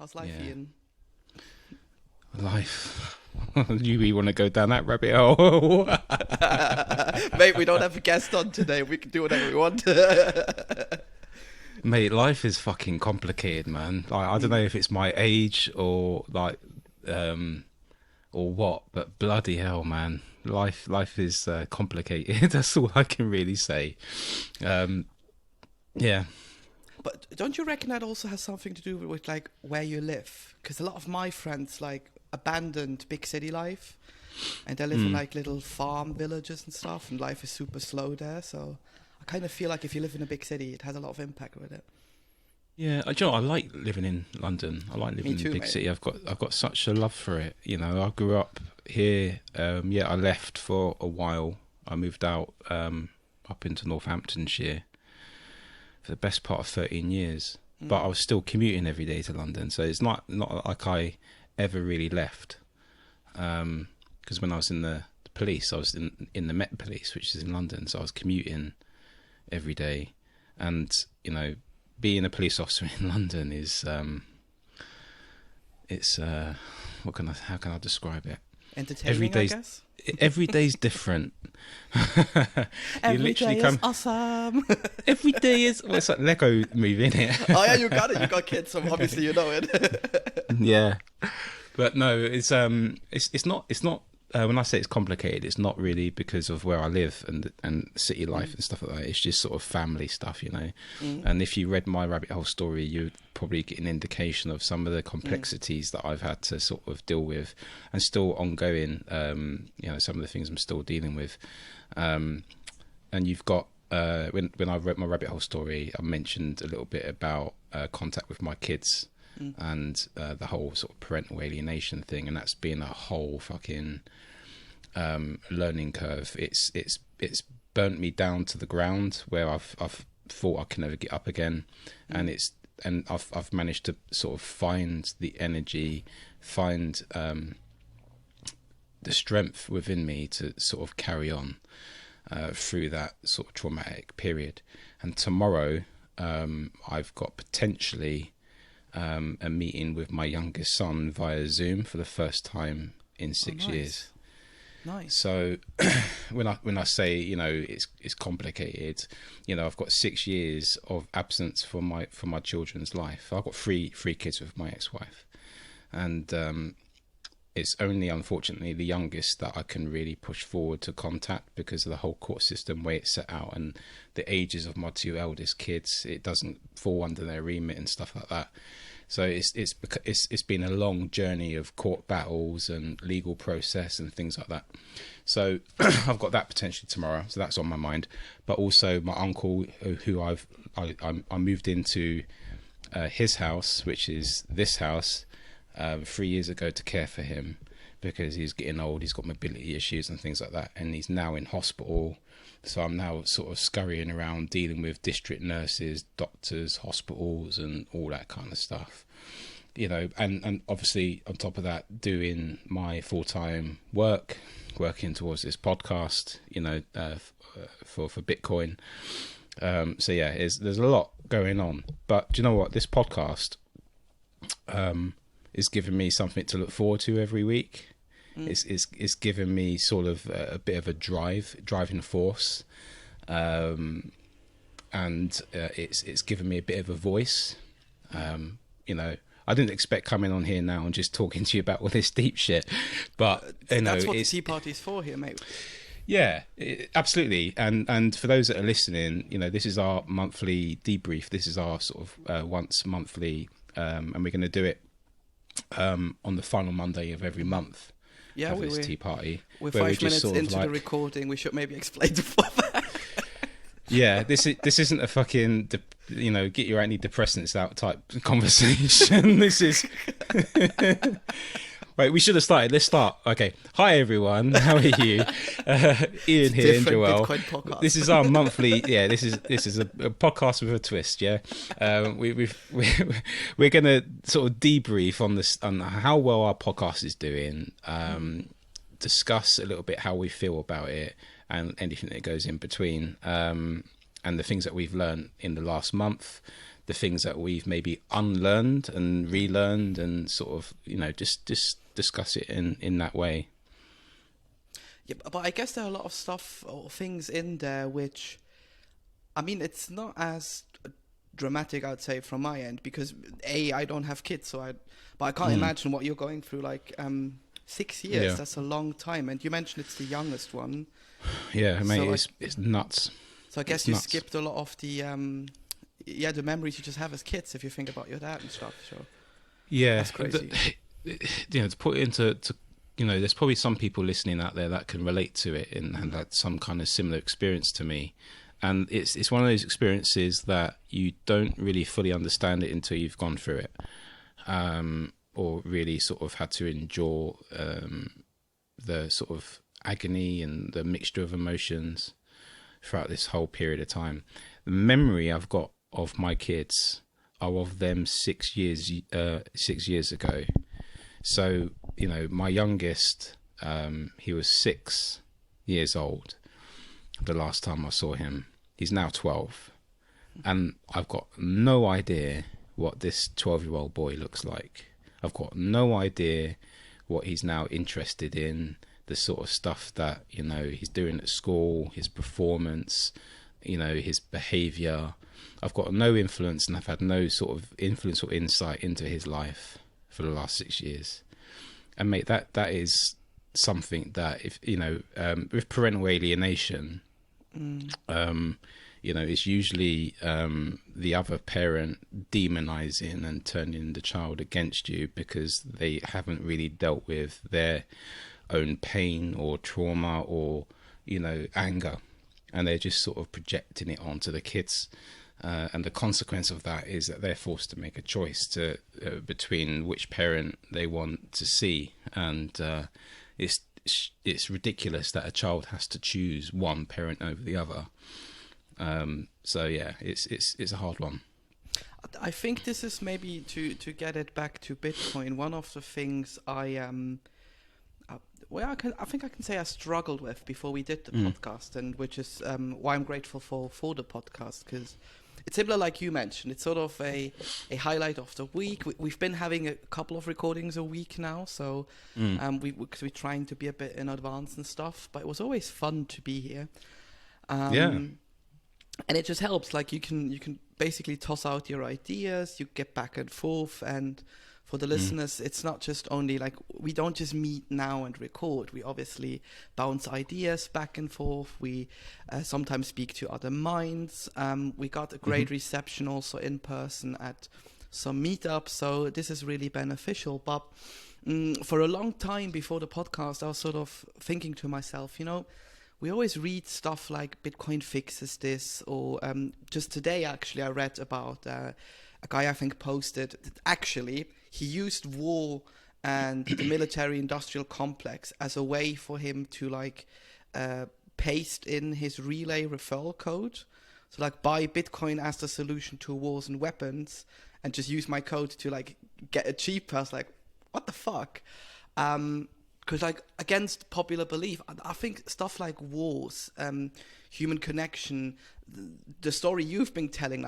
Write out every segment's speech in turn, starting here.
How's life, Yeah. Ian? Life. You really want to go down that rabbit hole? Mate, we don't have a guest on today. We can do whatever we want. Mate, life is fucking complicated, man. Like, I don't know if it's my age or like, or what, but bloody hell, man. Life is complicated. That's all I can really say. Yeah. But don't you reckon that also has something to do with like where you live? Because a lot of my friends like abandoned big city life, and they live in like little farm villages and stuff, and life is super slow there. So I kind of feel like if you live in a big city, it has a lot of impact with it. Yeah, you know, I like living in London. I like living Me too, in a big mate. city. I've got such a love for it. You know, I grew up here. Yeah, I left for a while. I moved out up into Northamptonshire for the best part of 13 years. But I was still commuting every day to London, so it's not like I ever really left. Because when I was in the police, I was in the Met Police, which is in London, so I was commuting every day, and you know, being a police officer in London is it's how can I describe it? Entertaining, I guess. Every day's different. Every day is awesome. Every day is well, it's like Lego movie, isn't it? Oh yeah, you got it. You got kids, so obviously you know it. Yeah, but no, it's not. When I say it's complicated, it's not really because of where I live and city life and stuff like that. It's just sort of family stuff, you know. And if you read my rabbit hole story, you'd probably get an indication of some of the complexities that I've had to sort of deal with, and still ongoing. You know, some of the things I'm still dealing with. And you've got when I wrote my rabbit hole story, I mentioned a little bit about contact with my kids. And the whole sort of parental alienation thing, and that's been a whole fucking learning curve. It's burnt me down to the ground where I've thought I can never get up again, and I've managed to sort of find the energy, find the strength within me to sort of carry on through that sort of traumatic period. And tomorrow, I've got potentially a meeting with my youngest son via Zoom for the first time in 6 years. Nice. So when I say, you know, it's complicated, you know, I've got 6 years of absence from my children's life. I've got three kids with my ex-wife, and it's only unfortunately the youngest that I can really push forward to contact because of the whole court system way it's set out and the ages of my two eldest kids. It doesn't fall under their remit and stuff like that. So it's been a long journey of court battles and legal process and things like that. So I've got that potentially tomorrow. So that's on my mind. But also my uncle, who I moved into his house, which is this house, 3 years ago to care for him because he's getting old. He's got mobility issues and things like that, and he's now in hospital. So I'm now sort of scurrying around dealing with district nurses, doctors, hospitals, and all that kind of stuff, you know. And obviously on top of that, doing my full-time work, working towards this podcast, you know, for Bitcoin. So yeah, there's a lot going on. But do you know what? This podcast is giving me something to look forward to every week. It's given me sort of a bit of a driving force, and it's given me a bit of a voice. You know, I didn't expect coming on here now and just talking to you about all this deep shit, but you know, That's what the tea party is for here, mate. Yeah, absolutely. And for those that are listening, you know, this is our monthly debrief. This is our sort of once monthly, and we're going to do it on the final Monday of every month. Yeah, this tea party. We're 5 minutes into the recording. We should maybe explain the format. Yeah, this isn't a fucking you know, get your antidepressants out type conversation. This is. Wait, we should have started. Let's start. Okay. Hi, everyone. How are you? Ian here and Joël. This is our monthly. Yeah, this is a podcast with a twist. Yeah, we're gonna sort of debrief on this on how well our podcast is doing. Discuss a little bit how we feel about it and anything that goes in between. And the things that we've learned in the last month. the things that we've maybe unlearned and relearned, and sort of, just discuss it in that way. Yeah, but I guess there are a lot of stuff or things in there which, I mean, it's not as dramatic, I'd say, from my end, because I don't have kids, but I can't imagine what you're going through. Like 6 years, Yeah. that's a long time, and you mentioned it's the youngest one. Yeah, mate, So, like, it's nuts. So I guess It's you nuts. skipped a lot of the the memories you just have as kids if you think about your dad and stuff. So Yeah, that's crazy. To put it into, there's probably some people listening out there that can relate to it and had some kind of similar experience to me. And it's one of those experiences that you don't really fully understand it until you've gone through it, or really sort of had to endure the sort of agony and the mixture of emotions throughout this whole period of time. The memory I've got of my kids are of them 6 years ago. So, my youngest, he was 6 years old the last time I saw him. He's now 12. And I've got no idea what this 12-year-old boy looks like. I've got no idea what he's now interested in, the sort of stuff that, he's doing at school, his performance, his behavior. I've got no influence, and I've had no sort of influence or insight into his life for the last 6 years. And mate, that is something that, if with parental alienation, it's usually the other parent demonizing and turning the child against you because they haven't really dealt with their own pain or trauma or anger, and they're just sort of projecting it onto the kids. And the consequence of that is that they're forced to make a choice between which parent they want to see, and it's ridiculous that a child has to choose one parent over the other. So yeah, it's a hard one. I think this is maybe to get it back to Bitcoin. One of the things I think I can say I struggled with before we did the podcast, and which is why I'm grateful for the podcast, because it's similar, like you mentioned. It's sort of a highlight of the week. We've been having a couple of recordings a week now, so we're trying to be a bit in advance and stuff. But it was always fun to be here. And it just helps. Like you can basically toss out your ideas, you get back and forth, and for the listeners, it's not just only like we don't just meet now and record. We obviously bounce ideas back and forth. We sometimes speak to other minds. We got a great reception also in person at some meetups, so this is really beneficial. But for a long time before the podcast, I was sort of thinking to myself, we always read stuff like Bitcoin fixes this, or just today, actually, I read about a guy I think posted that actually he used war and the military-industrial complex as a way for him to paste in his relay referral code. So buy Bitcoin as the solution to wars and weapons, and just use my code to get it cheaper. I was like, what the fuck? Because against popular belief, I think stuff like wars, human connection, the story you've been telling,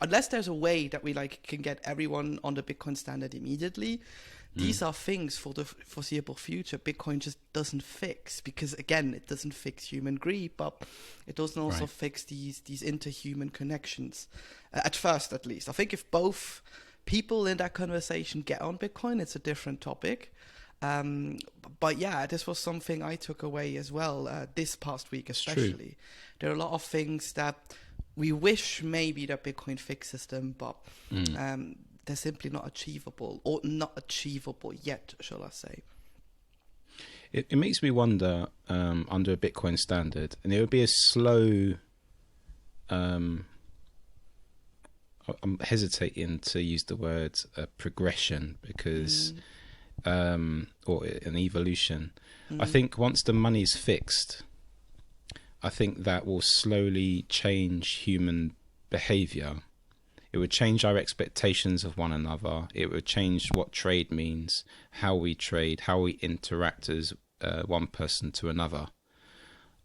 unless there's a way that we can get everyone on the Bitcoin standard immediately, these are things for the foreseeable future Bitcoin just doesn't fix, because again, it doesn't fix human greed, but it doesn't also fix these interhuman connections, at first at least. I think if both people in that conversation get on Bitcoin, it's a different topic. But yeah, this was something I took away as well, this past week especially. There are a lot of things that we wish maybe that Bitcoin fixes them, but they're simply not achievable, or not achievable yet, shall I say. It makes me wonder, under a Bitcoin standard, and it would be a slow, I'm hesitating to use the word progression, because or an evolution. I think once the money's fixed, I think that will slowly change human behavior. It would change our expectations of one another. It would change what trade means, how we trade, how we interact as one person to another.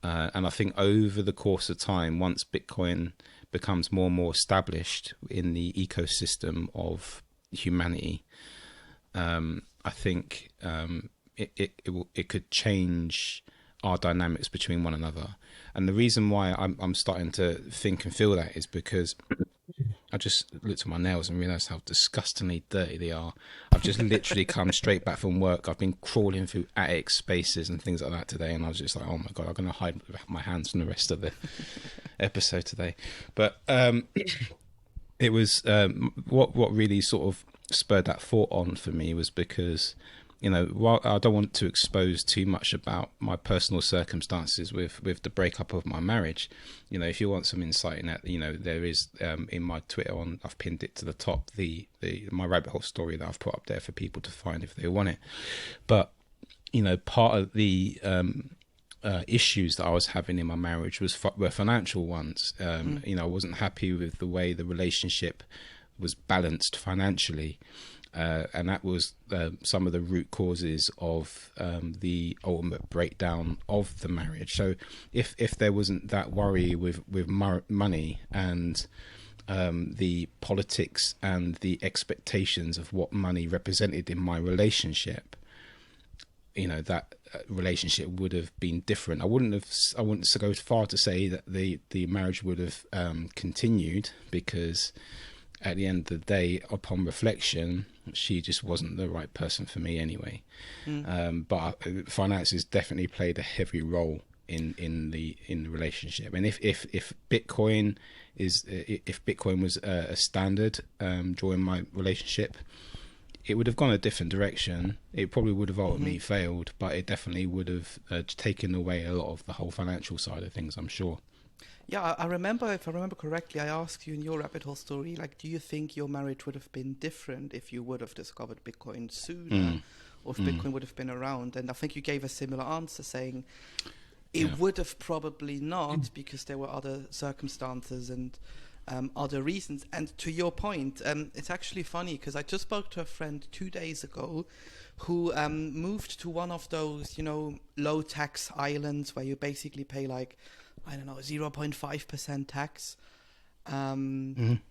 And I think over the course of time, once Bitcoin becomes more and more established in the ecosystem of humanity, I think it could change our dynamics between one another. And the reason why I'm starting to think and feel that is because I just looked at my nails and realised how disgustingly dirty they are. I've just literally come straight back from work. I've been crawling through attic spaces and things like that today, and I was just like, oh my God, I'm going to hide my hands from the rest of the episode today. But it was what really sort of spurred that thought on for me was because, you know, while I don't want to expose too much about my personal circumstances with the breakup of my marriage, you know, if you want some insight in that, you know, there is in my Twitter I've pinned it to the top, my rabbit hole story that I've put up there for people to find if they want it. But, you know, part of the issues that I was having in my marriage were financial ones. You know, I wasn't happy with the way the relationship was balanced financially. And that was some of the root causes of the ultimate breakdown of the marriage. So if there wasn't that worry with money and the politics and the expectations of what money represented in my relationship, you know, that relationship would have been different. I wouldn't go as far to say that the marriage would have continued, because at the end of the day, upon reflection, she just wasn't the right person for me anyway. But finances definitely played a heavy role in the relationship. And if Bitcoin was a standard during my relationship, it would have gone a different direction. It probably would have ultimately failed, but it definitely would have taken away a lot of the whole financial side of things, I'm sure. Yeah, I remember, if I remember correctly, I asked you in your rabbit hole story, like, do you think your marriage would have been different if you would have discovered Bitcoin sooner, or if Bitcoin would have been around? And I think you gave a similar answer, saying it would have probably not, because there were other circumstances and other reasons. And to your point, it's actually funny, because I just spoke to a friend 2 days ago who moved to one of those, you know, low tax islands where you basically pay like, I don't know, 0.5% tax,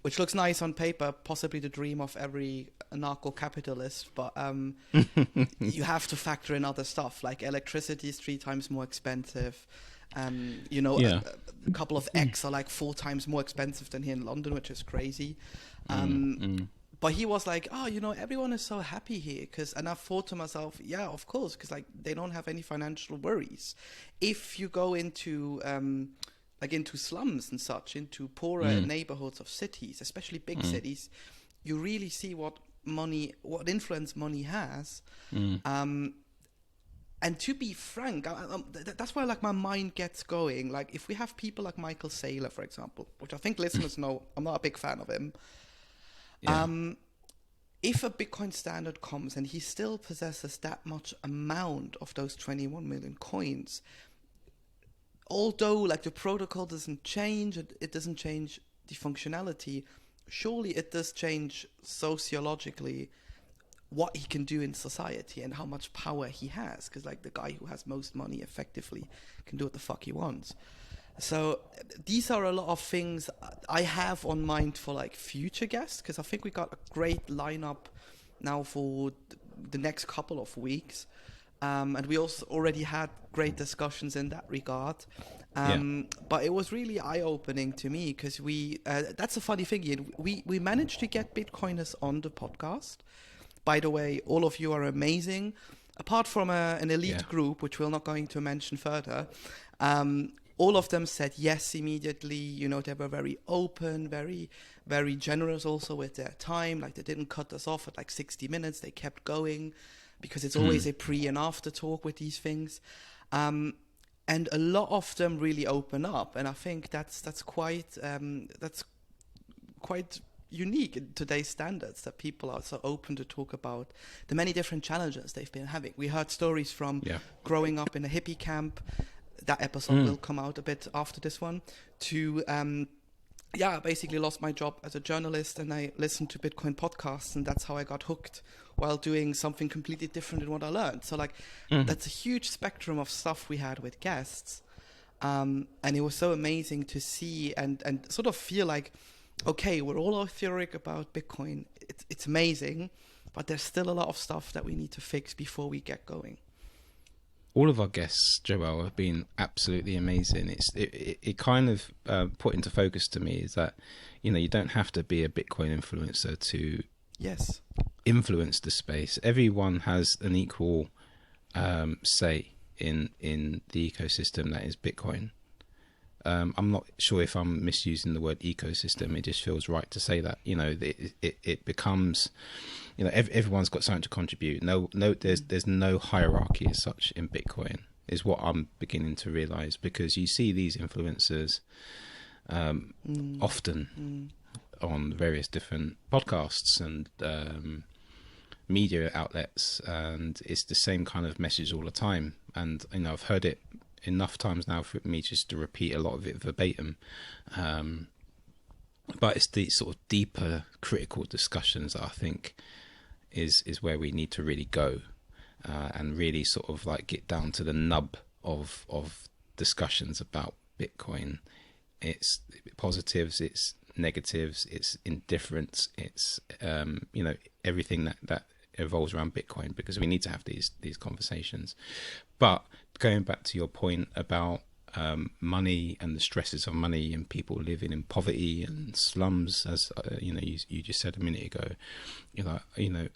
which looks nice on paper, possibly the dream of every anarcho-capitalist, but you have to factor in other stuff, like electricity is 3 times more expensive. You know, a couple of eggs are like 4 times more expensive than here in London, which is crazy. But he was like, oh, you know, everyone is so happy here. And I thought to myself, yeah, of course, because like they don't have any financial worries. If you go into into slums and such, into poorer neighborhoods of cities, especially big cities, you really see what influence money has. And to be frank, that's why like my mind gets going. Like if we have people like Michael Saylor, for example, which I think listeners know, I'm not a big fan of him. Yeah. If a Bitcoin standard comes and he still possesses that much amount of those 21 million coins, although like the protocol doesn't change, it doesn't change the functionality, surely it does change sociologically what he can do in society and how much power he has, because like the guy who has most money effectively can do what the fuck he wants. So these are a lot of things I have on mind for like future guests, because I think we got a great lineup now for the next couple of weeks, and we also already had great discussions in that regard. But it was really eye-opening to me, because that's a funny thing, Ian. We managed to get Bitcoiners on the podcast. By the way, all of you are amazing. Apart from an elite group, which we're not going to mention further, all of them said yes immediately. You know, they were very open, very, very generous also with their time. Like they didn't cut us off at like 60 minutes. They kept going, because it's always a pre and after talk with these things. And a lot of them really open up. And I think that's quite unique in today's standards, that people are so open to talk about the many different challenges they've been having. We heard stories from growing up in a hippie camp. That episode will come out a bit after this one. To I basically lost my job as a journalist, and I listened to Bitcoin podcasts, and that's how I got hooked while doing something completely different than what I learned. So like that's a huge spectrum of stuff we had with guests. And it was so amazing to see and sort of feel like, okay, we're all euphoric about Bitcoin. It's amazing, but there's still a lot of stuff that we need to fix before we get going. All of our guests, Joël, have been absolutely amazing. It kind of put into focus to me is that, you don't have to be a Bitcoin influencer to influence the space. Everyone has an equal say in the ecosystem that is Bitcoin. I'm not sure if I'm misusing the word ecosystem. It just feels right to say that. It becomes, everyone's got something to contribute. There's no hierarchy as such in Bitcoin, is what I'm beginning to realize, because you see these influencers often on various different podcasts and media outlets, and it's the same kind of message all the time. And I've heard it enough times now for me just to repeat a lot of it verbatim, but it's the sort of deeper critical discussions that I think is where we need to really go, and really sort of like get down to the nub of discussions about Bitcoin. It's positives, it's negatives, it's indifference, it's everything that evolves around Bitcoin, because we need to have these conversations. But going back to your point about money and the stresses of money and people living in poverty and slums, as you just said a minute ago,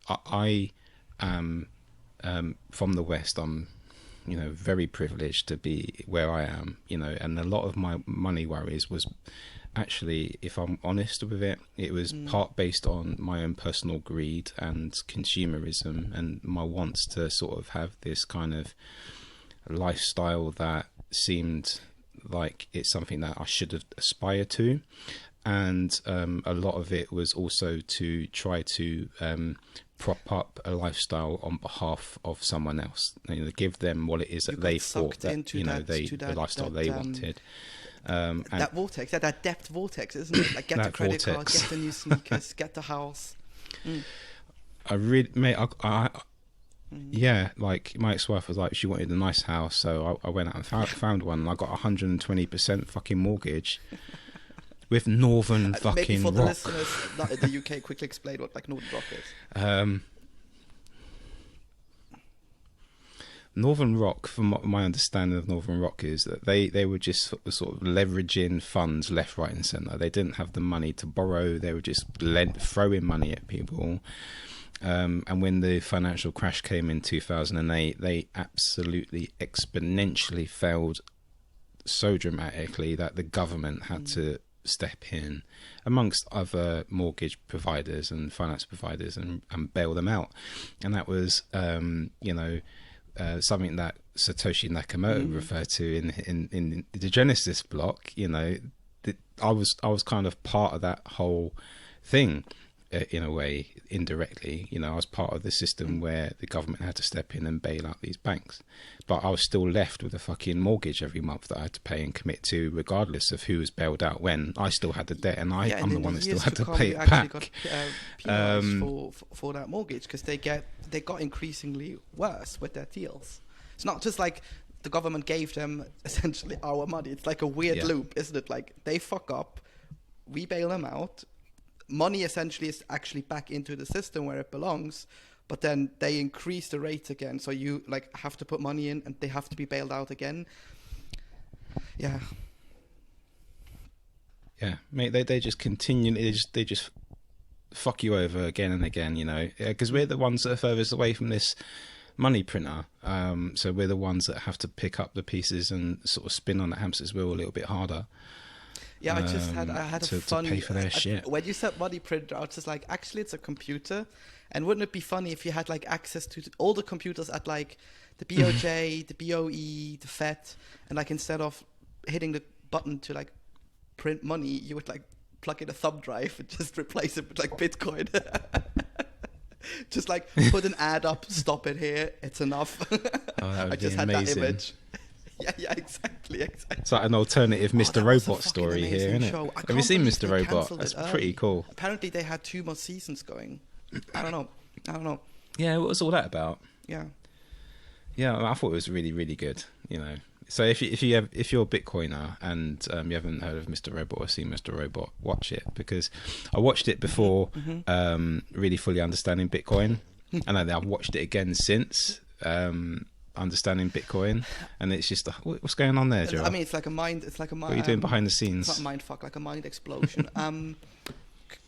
I am from the West. I'm very privileged to be where I am, and a lot of my money worries was actually, if I'm honest with it, it was part based on my own personal greed and consumerism and my wants to sort of have this kind of lifestyle that seemed like it's something that I should have aspired to. And a lot of it was also to try to prop up a lifestyle on behalf of someone else, give them what it is that they thought that the lifestyle they wanted. That vortex, that depth vortex, isn't it? Like, get the credit card, get the new sneakers, get the house. I really, mate, yeah, like my ex-wife was like, she wanted a nice house, so I went out and found one, and I got 120% fucking mortgage with Northern fucking maybe for Rock. The listeners not in the UK, quickly explain what like Northern Rock is. Northern Rock, from my understanding of Northern Rock, is that they were just sort of leveraging funds left, right and centre. They didn't have the money to borrow. They were just throwing money at people. And when the financial crash came in 2008, they absolutely exponentially failed so dramatically that the government had to step in, amongst other mortgage providers and finance providers, and bail them out. And that was, something that Satoshi Nakamoto referred to in the Genesis block. I was kind of part of that whole thing, in a way, indirectly. I was part of the system where the government had to step in and bail out these banks, but I was still left with a fucking mortgage every month that I had to pay and commit to, regardless of who was bailed out when. I still had the debt, and I'm the one that still had to pay it back. Got penalized for that mortgage, because they got increasingly worse with their deals. It's not just like the government gave them essentially our money. It's like a weird loop, isn't it? Like, they fuck up, we bail them out. Money essentially is actually back into the system where it belongs, but then they increase the rates again. So you like have to put money in, and they have to be bailed out again. Yeah, mate. They just continue. They just fuck you over again and again. Because we're the ones that are furthest away from this money printer. So we're the ones that have to pick up the pieces and sort of spin on the hamster's wheel a little bit harder. Yeah, I had a fun to pay for their shit. When you said money printer, I was just like, actually, it's a computer, and wouldn't it be funny if you had like access to all the computers at like the BOJ, the BOE, the Fed, and like instead of hitting the button to like print money, you would like plug in a thumb drive and just replace it with like Bitcoin. Just like put an ad up, stop it here, it's enough. I just had that image. Yeah, exactly. It's like an alternative Mr. Robot story here, isn't it? Have you seen Mr. Robot? That's pretty cool. Apparently they had 2 more seasons going. I don't know. Yeah, what was all that about? Yeah, Yeah, I thought it was really, really good. You know, so if you're a Bitcoiner and you haven't heard of Mr. Robot or seen Mr. Robot, watch it, because I watched it before really fully understanding Bitcoin, and then I've watched it again since understanding Bitcoin, and it's just what's going on there, Joe? I mean, it's like a mind. What are you doing behind the scenes? It's not a mind fuck, like a mind explosion.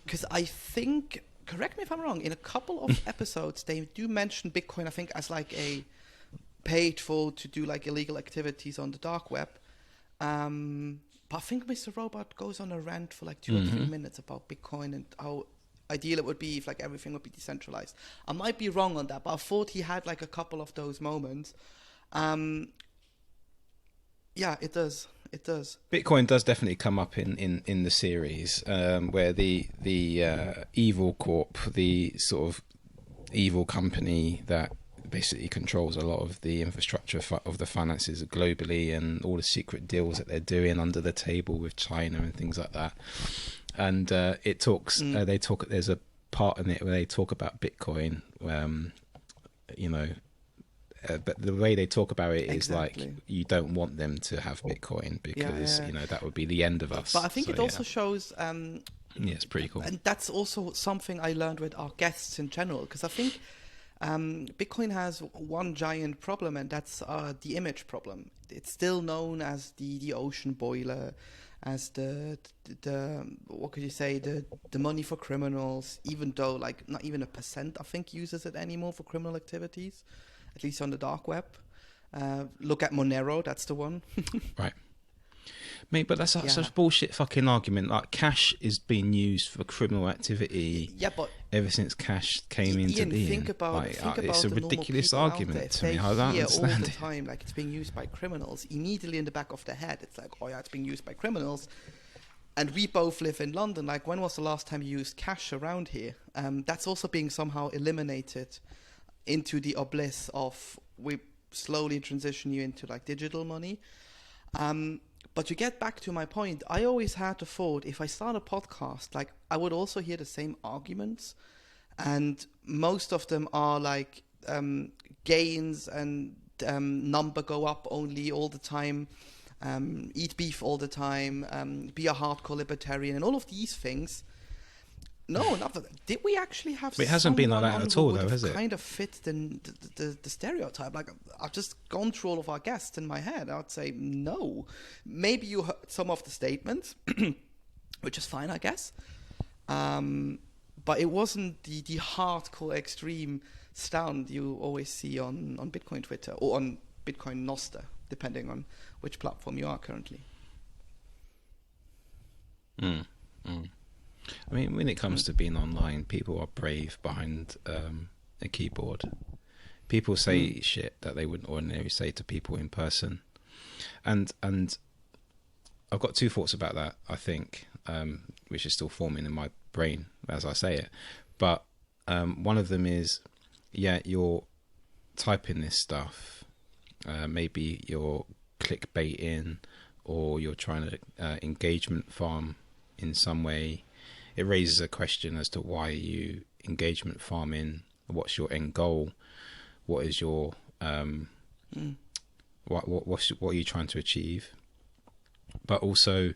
Because I think, correct me if I'm wrong, in a couple of episodes they do mention Bitcoin, I think, as like a paid for to do like illegal activities on the dark web. But I think Mr. Robot goes on a rant for like 2 or 3 minutes about Bitcoin and how ideal it would be if like everything would be decentralized. I might be wrong on that, but I thought he had like a couple of those moments. Yeah, it does. It does. Bitcoin does definitely come up in the series, where the evil corp, the sort of evil company that basically controls a lot of the infrastructure of the finances globally, and all the secret deals that they're doing under the table with China and things like that. And it talks. They talk. There's a part in it where they talk about Bitcoin. You know, but the way they talk about it is like you don't want them to have Bitcoin because you know that would be the end of us. But I think it also shows. Yeah, it's pretty cool. And that's also something I learned with our guests in general, because I think Bitcoin has one giant problem, and that's the image problem. It's still known as the ocean boiler, as the what could you say, the money for criminals, even though like not even 1% I think uses it anymore for criminal activities, at least on the dark web. Look at Monero, that's the one. Right. Mate, but that's such a bullshit fucking argument. Like, cash is being used for criminal activity but ever since cash came into being. Think about it's a ridiculous argument to me. I don't understand all the time, like it's being used by criminals. Immediately in the back of their head, it's like, oh yeah, it's being used by criminals. And we both live in London. Like, when was the last time you used cash around here? That's also being somehow eliminated into the oblivion of, we slowly transition you into like digital money. But to get back to my point, I always had the thought, if I start a podcast, like I would also hear the same arguments, and most of them are like gains and number go up only all the time, eat beef all the time, be a hardcore libertarian, and all of these things. No, not that. Did we actually have? But it hasn't been like that at all, though, has it? Kind of fit the stereotype. Like, I've just gone through all of our guests in my head. I would say no. Maybe you heard some of the statements, which is fine, I guess. But it wasn't the hardcore extreme stand you always see on Bitcoin Twitter or on Bitcoin Noster, depending on which platform you are currently. I mean, when it comes to being online, people are brave behind a keyboard. People say shit that they wouldn't ordinarily say to people in person. And I've got two thoughts about that, I think, which is still forming in my brain as I say it. But one of them is, you're typing this stuff. Maybe you're clickbaiting, or you're trying to engagement farm in some way. It raises a question as to why you engagement farming. What's your end goal? What is your what are you trying to achieve? But also,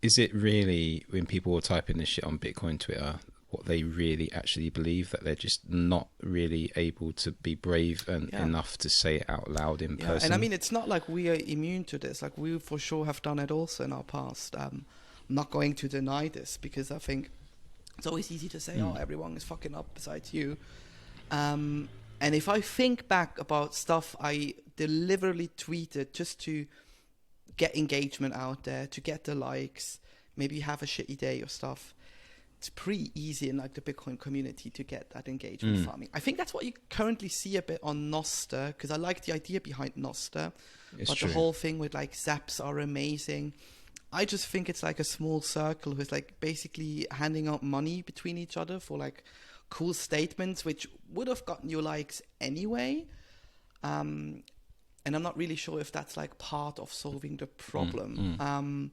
is it really, when people are typing this shit on Bitcoin Twitter, what they really actually believe, that they're just not really able to be brave enough to say it out loud in person? And I mean, it's not like we are immune to this. Like, we for sure have done it also in our past. I'm not going to deny this, because I think it's always easy to say, oh, everyone is fucking up besides you. And if I think back about stuff I deliberately tweeted just to get engagement out there, to get the likes, maybe have a shitty day or stuff, it's pretty easy in like the Bitcoin community to get that engagement farming. I think that's what you currently see a bit on Noster, because I like the idea behind Noster. But true. The whole thing with like zaps are amazing. I just think it's like a small circle who's like basically handing out money between each other for like cool statements, which would have gotten you likes anyway. And I'm not really sure if that's like part of solving the problem.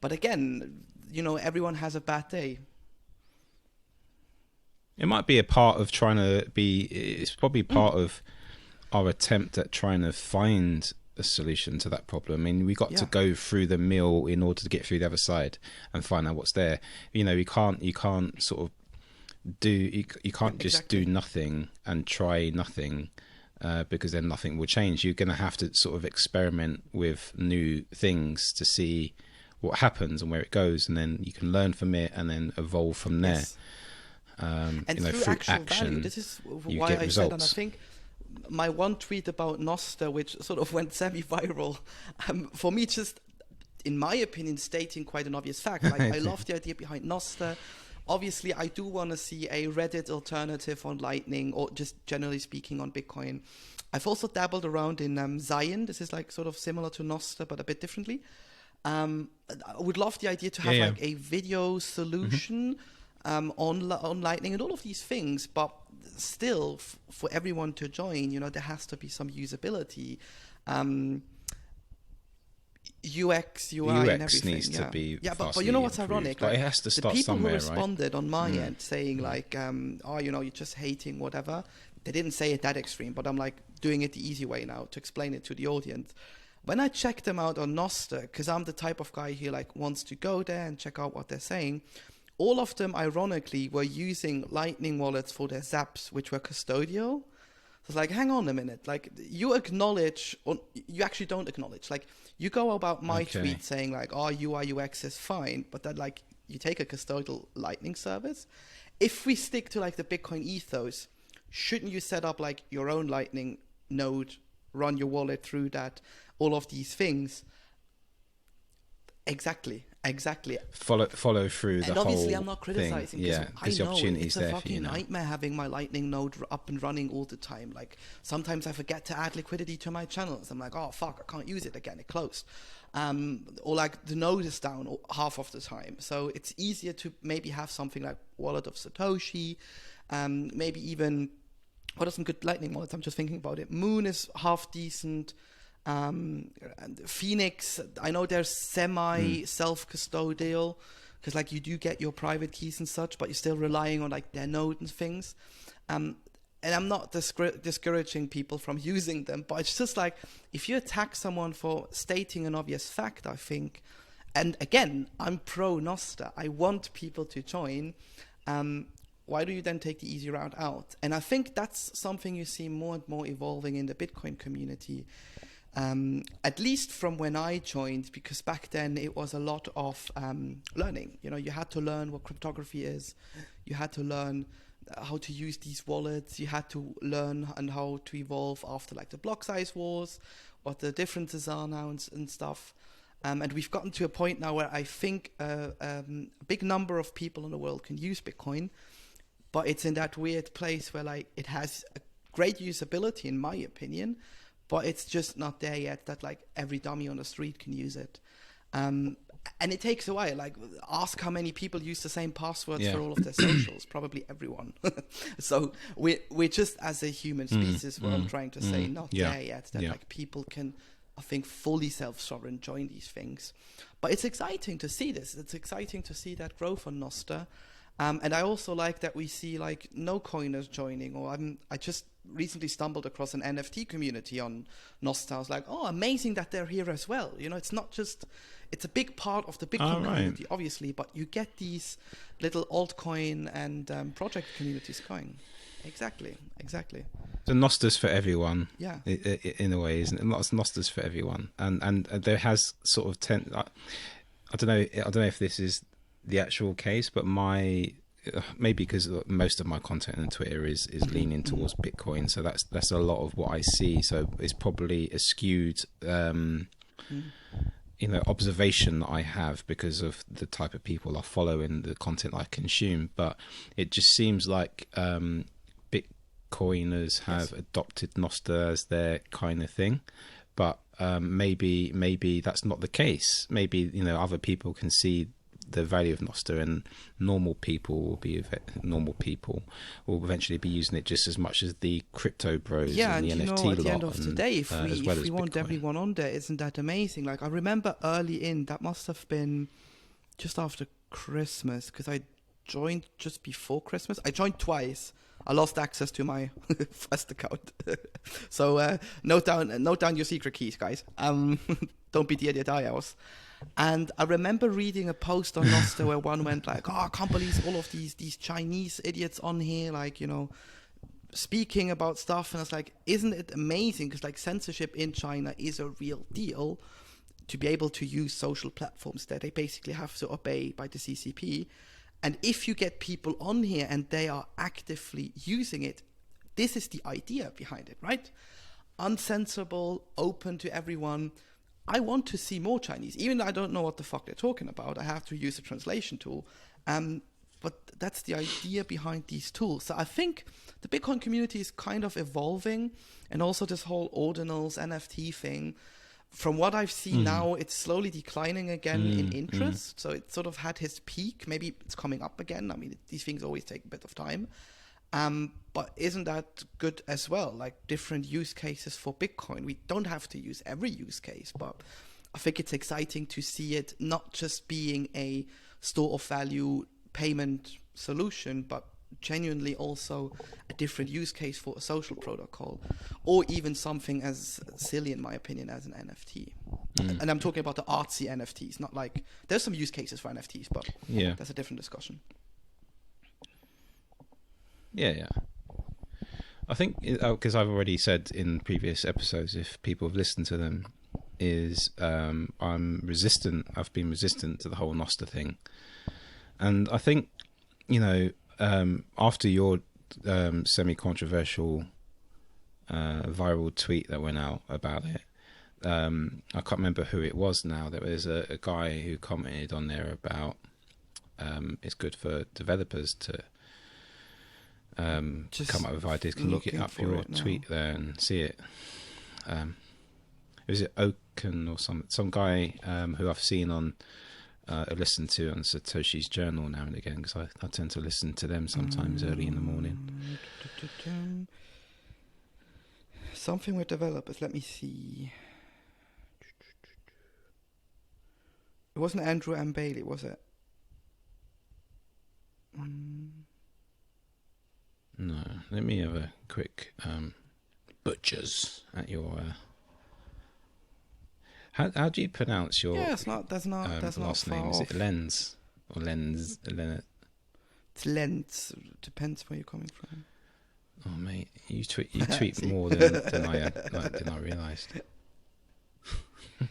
But again, you know, everyone has a bad day. It might be a part of trying to be, it's probably part of our attempt at trying to find a solution to that problem. I mean, we got to go through the mill in order to get through the other side and find out what's there. You know, you can't sort of you can't just do nothing and try nothing, because then nothing will change. You're going to have to sort of experiment with new things to see what happens and where it goes, and then you can learn from it and then evolve from there. And you know, through action, value, this is why I said, and I think my one tweet about Noster, which sort of went semi-viral, for me, just in my opinion, stating quite an obvious fact. Like, I love the idea behind Noster. Obviously, I do want to see a Reddit alternative on Lightning, or just generally speaking on Bitcoin. I've also dabbled around in Zion. This is like sort of similar to Noster, but a bit differently. I would love the idea to have like a video solution on Lightning and all of these things, but still, for everyone to join, you know, there has to be some usability. UX, UI, and everything. Needs to be but you know what's improved. ironic? Like, it has to start somewhere, the people who responded on my end saying like, oh, you know, you're just hating whatever. They didn't say it that extreme, but I'm like doing it the easy way now to explain it to the audience. When I checked them out on Noster, because I'm the type of guy who like wants to go there and check out what they're saying, all of them, ironically, were using Lightning wallets for their zaps, which were custodial. It's like, hang on a minute. Like, you acknowledge, or you actually don't acknowledge. Like, you go about my tweet saying like, oh, UI UX is fine, but then like you take a custodial Lightning service. If we stick to like the Bitcoin ethos, shouldn't you set up like your own Lightning node, run your wallet through that, all of these things? Exactly. Follow through the whole. And obviously, I'm not criticizing. Yeah, I know it's a fucking now. nightmare having my Lightning node up and running all the time. Like, sometimes I forget to add liquidity to my channels. I'm like, oh fuck, I can't use it again. It closed. Or like the node is down half of the time. So it's easier to maybe have something like Wallet of Satoshi. Maybe even, what are some good Lightning wallets? I'm just thinking about it. Moon is half decent. And Phoenix, I know they're semi self-custodial, because like you do get your private keys and such, but you're still relying on like their node and things. And I'm not discouraging people from using them, but it's just like, if you attack someone for stating an obvious fact, I think, and again, I'm pro Noster, I want people to join, why do you then take the easy route out? And I think that's something you see more and more evolving in the Bitcoin community. At least from when I joined, because back then it was a lot of learning. You know, you had to learn what cryptography is. You had to learn how to use these wallets. You had to learn and how to evolve after like the block size wars, what the differences are now and stuff. And we've gotten to a point now where I think a big number of people in the world can use Bitcoin, but it's in that weird place where like it has a great usability, in my opinion, but it's just not there yet that like every dummy on the street can use it. And it takes a while. Like, ask how many people use the same passwords for all of their socials. Probably everyone. So we're just, as a human species, what I'm trying to say, not there yet that like people can, I think, fully self-sovereign join these things. But it's exciting to see this. It's exciting to see that growth on Noster. And I also like that we see like no coiners joining, or I just recently stumbled across an NFT community on Noster. I was like, oh, amazing that they're here as well. You know, it's not just, it's a big part of the Bitcoin community, obviously, but you get these little altcoin and project communities going. Exactly. So Noster's for everyone. Yeah. In a way, isn't it? Noster's for everyone, and there has sort of I don't know if this is the actual case, but maybe because most of my content on Twitter is leaning towards Bitcoin, so that's a lot of what I see. So it's probably a skewed observation that I have because of the type of people I follow and the content I consume. But it just seems like Bitcoiners have adopted Noster as their kind of thing. But maybe that's not the case. Maybe other people can see the value of Noster, and normal people will eventually be using it just as much as the crypto bros and the NFT lot. At the end of the day, if we want everyone on there, isn't that amazing? Like, I remember early in, that must have been just after Christmas, because I joined just before Christmas. I joined twice. I lost access to my first account. So note down your secret keys, guys. Don't be the idiot I was. And I remember reading a post on Nostr where one went like, "Oh, I can't believe all of these Chinese idiots on here, like, you know, speaking about stuff." And I was like, isn't it amazing? Because like censorship in China is a real deal. To be able to use social platforms there, they basically have to obey by the CCP. And if you get people on here and they are actively using it, this is the idea behind it, right? Uncensorable, open to everyone. I want to see more Chinese, even though I don't know what the fuck they're talking about. I have to use a translation tool. But that's the idea behind these tools. So I think the Bitcoin community is kind of evolving, and also this whole ordinals NFT thing. From what I've seen now, it's slowly declining again in interest. So it sort of had his peak. Maybe it's coming up again. I mean, these things always take a bit of time. But isn't that good as well? Like different use cases for Bitcoin. We don't have to use every use case, but I think it's exciting to see it not just being a store of value payment solution, but genuinely also a different use case for a social protocol, or even something as silly, in my opinion, as an NFT. And I'm talking about the artsy NFTs, not like there's some use cases for NFTs, but Yeah. that's a different discussion. Yeah. I think, because I've already said in previous episodes, if people have listened to them, is I'm resistant. I've been resistant to the whole Nostr thing. And I think, you know, after your semi-controversial viral tweet that went out about it, I can't remember who it was now. There was a guy who commented on there about it's good for developers to come up with ideas. Can you get up your tweet there and see it? Was it Oaken or some guy who I've seen on I listen to on Satoshi's Journal now and again, because I tend to listen to them sometimes early in the morning. Something with developers. Let me see. It wasn't Andrew M. Bailey, was it? No. Let me have a quick butchers at your. How do you pronounce your? Yeah, that's not last far name. off. Is it Lenz or Lenz? It's Lens. Depends where you're coming from. Oh mate, you tweet more than I realised.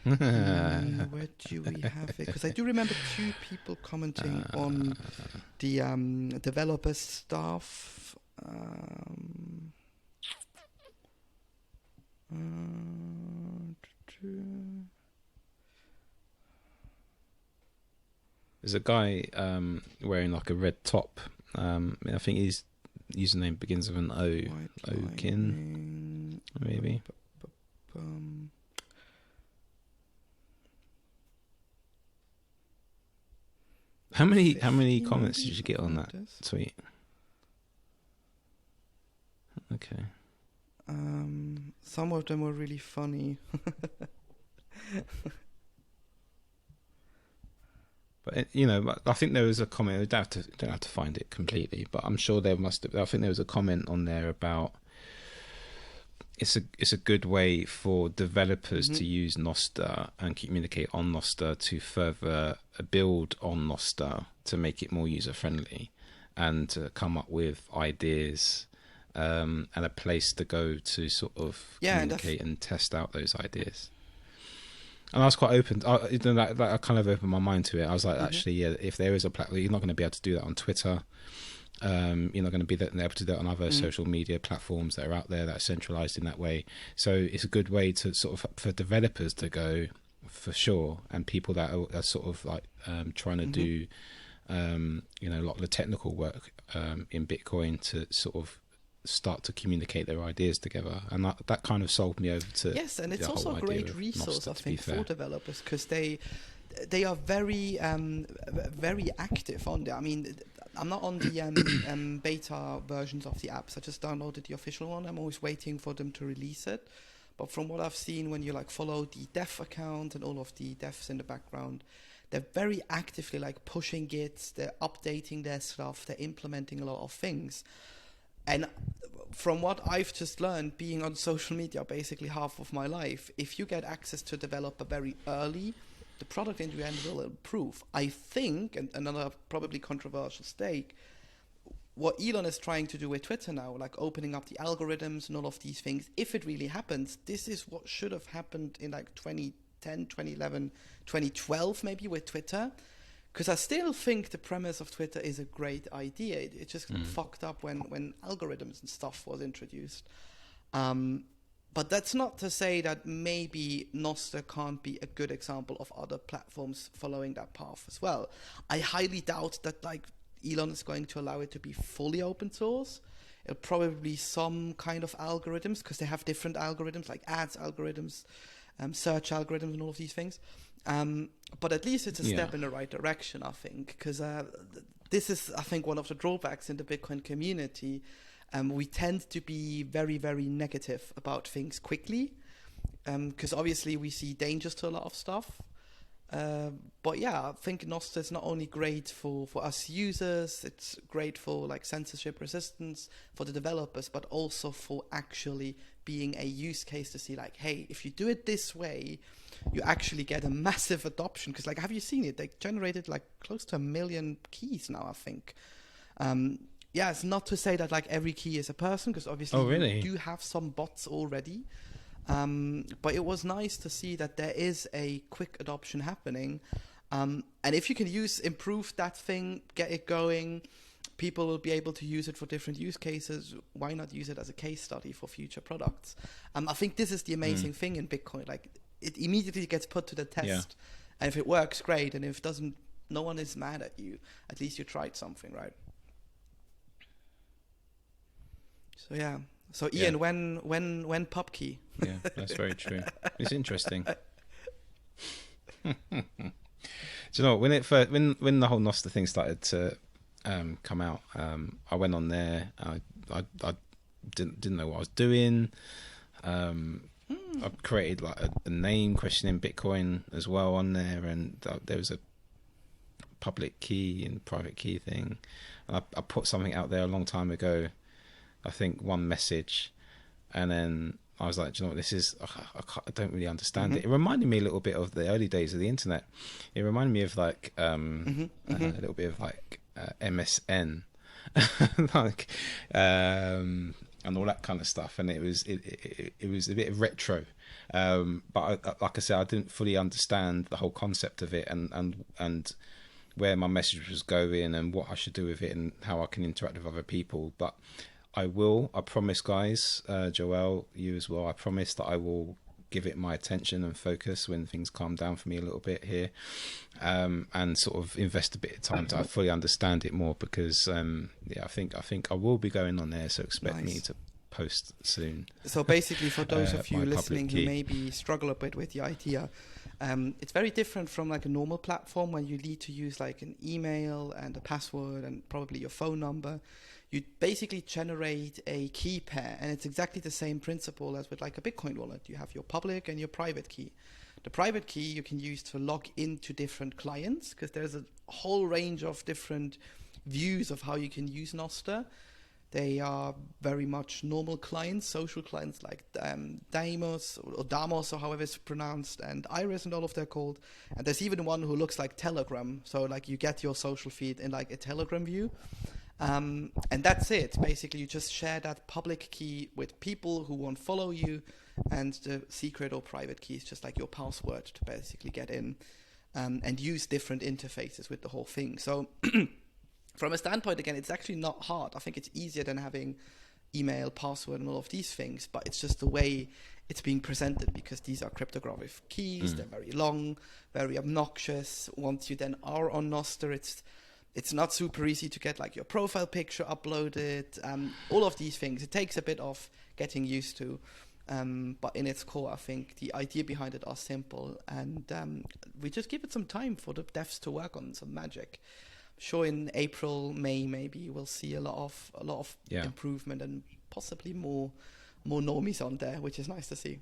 Where do we have it? Because I do remember 2 people commenting on the developer stuff. There's a guy wearing like a red top. I think his username begins with an O. Okin, maybe. How many comments did you get on that tweet? Okay. Some of them were really funny. But you know, I think there was a comment. I don't have to find it completely, but I'm sure there must have. I think there was a comment on there about it's a good way for developers to use Nostr and communicate on Nostr to further build on Nostr to make it more user friendly, and to come up with ideas and a place to go to sort of communicate and test out those ideas. And I was quite open. I kind of opened my mind to it. I was like, actually, yeah, if there is a platform, you're not going to be able to do that on Twitter. You're not going to be able to do that on other social media platforms that are out there that are centralized in that way. So it's a good way to sort of for developers to go, for sure, and people that are sort of like trying to do, a lot of the technical work in Bitcoin to sort of start to communicate their ideas together, and that kind of sold me over to and it's also a great resource, I think, for developers, because they are very very active on there. I mean, I'm not on the beta versions of the apps. I just downloaded the official one. I'm always waiting for them to release it, but from what I've seen, when you like follow the dev account and all of the devs in the background, they're very actively like pushing Gits, they're updating their stuff, they're implementing a lot of things. And from what I've just learned, being on social media basically half of my life, if you get access to a developer very early, the product in the end will improve. I think, and another probably controversial take, what Elon is trying to do with Twitter now, like opening up the algorithms and all of these things, if it really happens, this is what should have happened in like 2010, 2011, 2012 maybe with Twitter. Because I still think the premise of Twitter is a great idea. It just fucked up when algorithms and stuff was introduced. But that's not to say that maybe Nostr can't be a good example of other platforms following that path as well. I highly doubt that like Elon is going to allow it to be fully open source. It'll probably be some kind of algorithms, because they have different algorithms like ads algorithms, search algorithms and all of these things. But at least it's a step in the right direction, I think, because this is, I think, one of the drawbacks in the Bitcoin community. We tend to be very, very negative about things quickly, because obviously we see dangers to a lot of stuff. But yeah, I think Nostr is not only great for us users, it's great for like censorship resistance for the developers, but also for actually being a use case to see like, hey, if you do it this way, you actually get a massive adoption. Because like, have you seen it? They generated like close to 1 million keys now, I think. Yeah, it's not to say that like every key is a person, because obviously you do have some bots already. But it was nice to see that there is a quick adoption happening. And if you can improve that thing, get it going, people will be able to use it for different use cases. Why not use it as a case study for future products? I think this is the amazing thing in Bitcoin. Like, it immediately gets put to the test. Yeah. And if it works, great. And if it doesn't, no one is mad at you. At least you tried something, right? So yeah. So Ian, when pub key? Yeah, that's very true. It's interesting. Do you know when when the whole Nostr thing started to come out? I went on there. I didn't know what I was doing. I created like a name questioning Bitcoin as well on there, and there was a public key and private key thing. And I put something out there a long time ago. I think one message, and then I was like, do you know what this is? I don't really understand it. It reminded me a little bit of the early days of the internet. It reminded me of like a little bit of like MSN, like and all that kind of stuff. And it was a bit of retro, but like I said, I didn't fully understand the whole concept of it and where my message was going and what I should do with it and how I can interact with other people. But I promise, guys, Joël, you as well, I promise that I will give it my attention and focus when things calm down for me a little bit here, and sort of invest a bit of time to fully understand it more, because I think I will be going on there, so expect me to post soon. So basically, for those of you listening who maybe struggle a bit with the idea, it's very different from like a normal platform where you need to use like an email and a password and probably your phone number. You basically generate a key pair, and it's exactly the same principle as with like a Bitcoin wallet. You have your public and your private key. The private key you can use to log into different clients, because there's a whole range of different views of how you can use Nostr. They are very much normal clients, social clients like Damos or however it's pronounced, and Iris and all of they're called. And there's even one who looks like Telegram. So like you get your social feed in like a Telegram view. And that's it. Basically, you just share that public key with people who won't follow you, and the secret or private key is just like your password to basically get in, and use different interfaces with the whole thing. So from a standpoint, again, it's actually not hard. I think it's easier than having email, password, and all of these things, but it's just the way it's being presented, because these are cryptographic keys. They're very long, very obnoxious. Once you then are on Nostr, it's not super easy to get like your profile picture uploaded, all of these things. It takes a bit of getting used to, but in its core, I think the idea behind it are simple, and we just give it some time for the devs to work on some magic. Sure, in April, May, maybe we'll see a lot of improvement and possibly more normies on there, which is nice to see.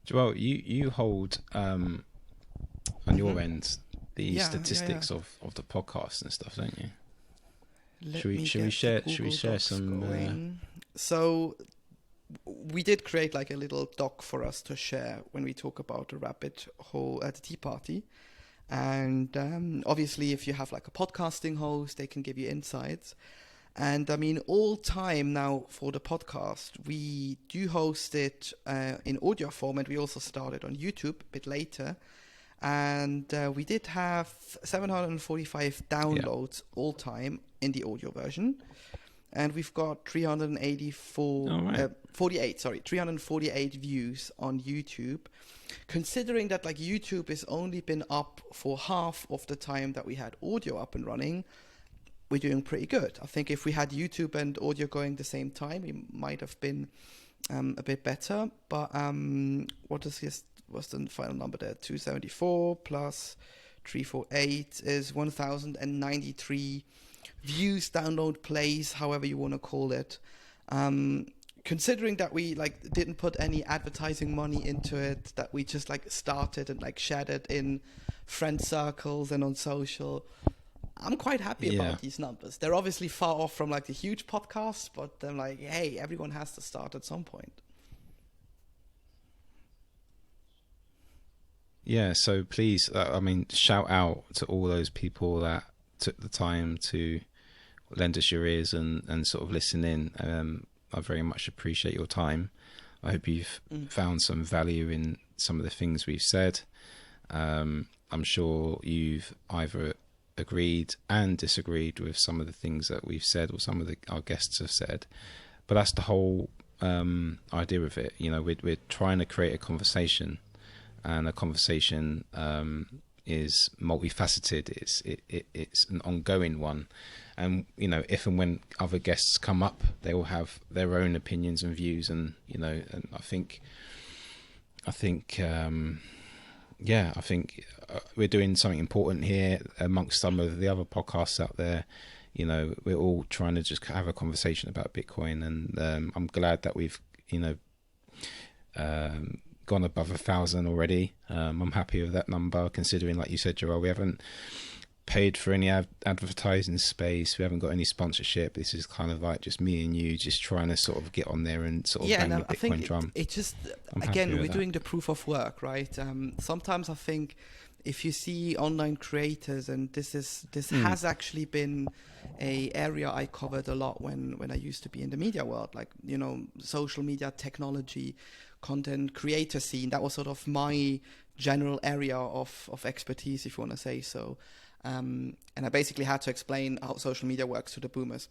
Joel, you hold on your end the statistics of the podcast and stuff, don't you? Should we share some? So we did create like a little doc for us to share when we talk about the rabbit hole at the tea party. And obviously, if you have like a podcasting host, they can give you insights. And I mean, all time now for the podcast, we do host it in audio format. We also started on YouTube a bit later. And we did have 745 downloads all time in the audio version. And we've got 348 views on YouTube. Considering that like YouTube has only been up for half of the time that we had audio up and running, we're doing pretty good. I think if we had YouTube and audio going the same time, we might have been a bit better. But what's the final number there? 274 plus 348 is 1,093 views, download, plays, however you want to call it. Considering that we like didn't put any advertising money into it, that we just like started and like shared it in friend circles and on social, I'm quite happy about these numbers. They're obviously far off from like the huge podcasts, but I'm like, hey, everyone has to start at some point. Yeah, so please, shout out to all those people that took the time to lend us your ears and sort of listen in. I very much appreciate your time. I hope you've found some value in some of the things we've said. I'm sure you've either agreed and disagreed with some of the things that we've said or some of our guests have said. But that's the whole idea of it. You know, we're trying to create a conversation, and a conversation is multifaceted. It's an ongoing one. And, you know, if and when other guests come up, they will have their own opinions and views. And, you know, and I think we're doing something important here amongst some of the other podcasts out there. You know, we're all trying to just have a conversation about Bitcoin. And I'm glad that we've, gone above 1,000 already. I'm happy with that number, considering, like you said, Joel, we haven't paid for any advertising space. We haven't got any sponsorship. This is kind of like just me and you just trying to sort of get on there and sort of bang the Bitcoin drum. It just, again, we're doing the proof of work, right? Sometimes I think if you see online creators, and this has actually been a area I covered a lot when I used to be in the media world, like, you know, social media, technology, content creator scene. That was sort of my general area of expertise, if you want to say so. And I basically had to explain how social media works to the boomers.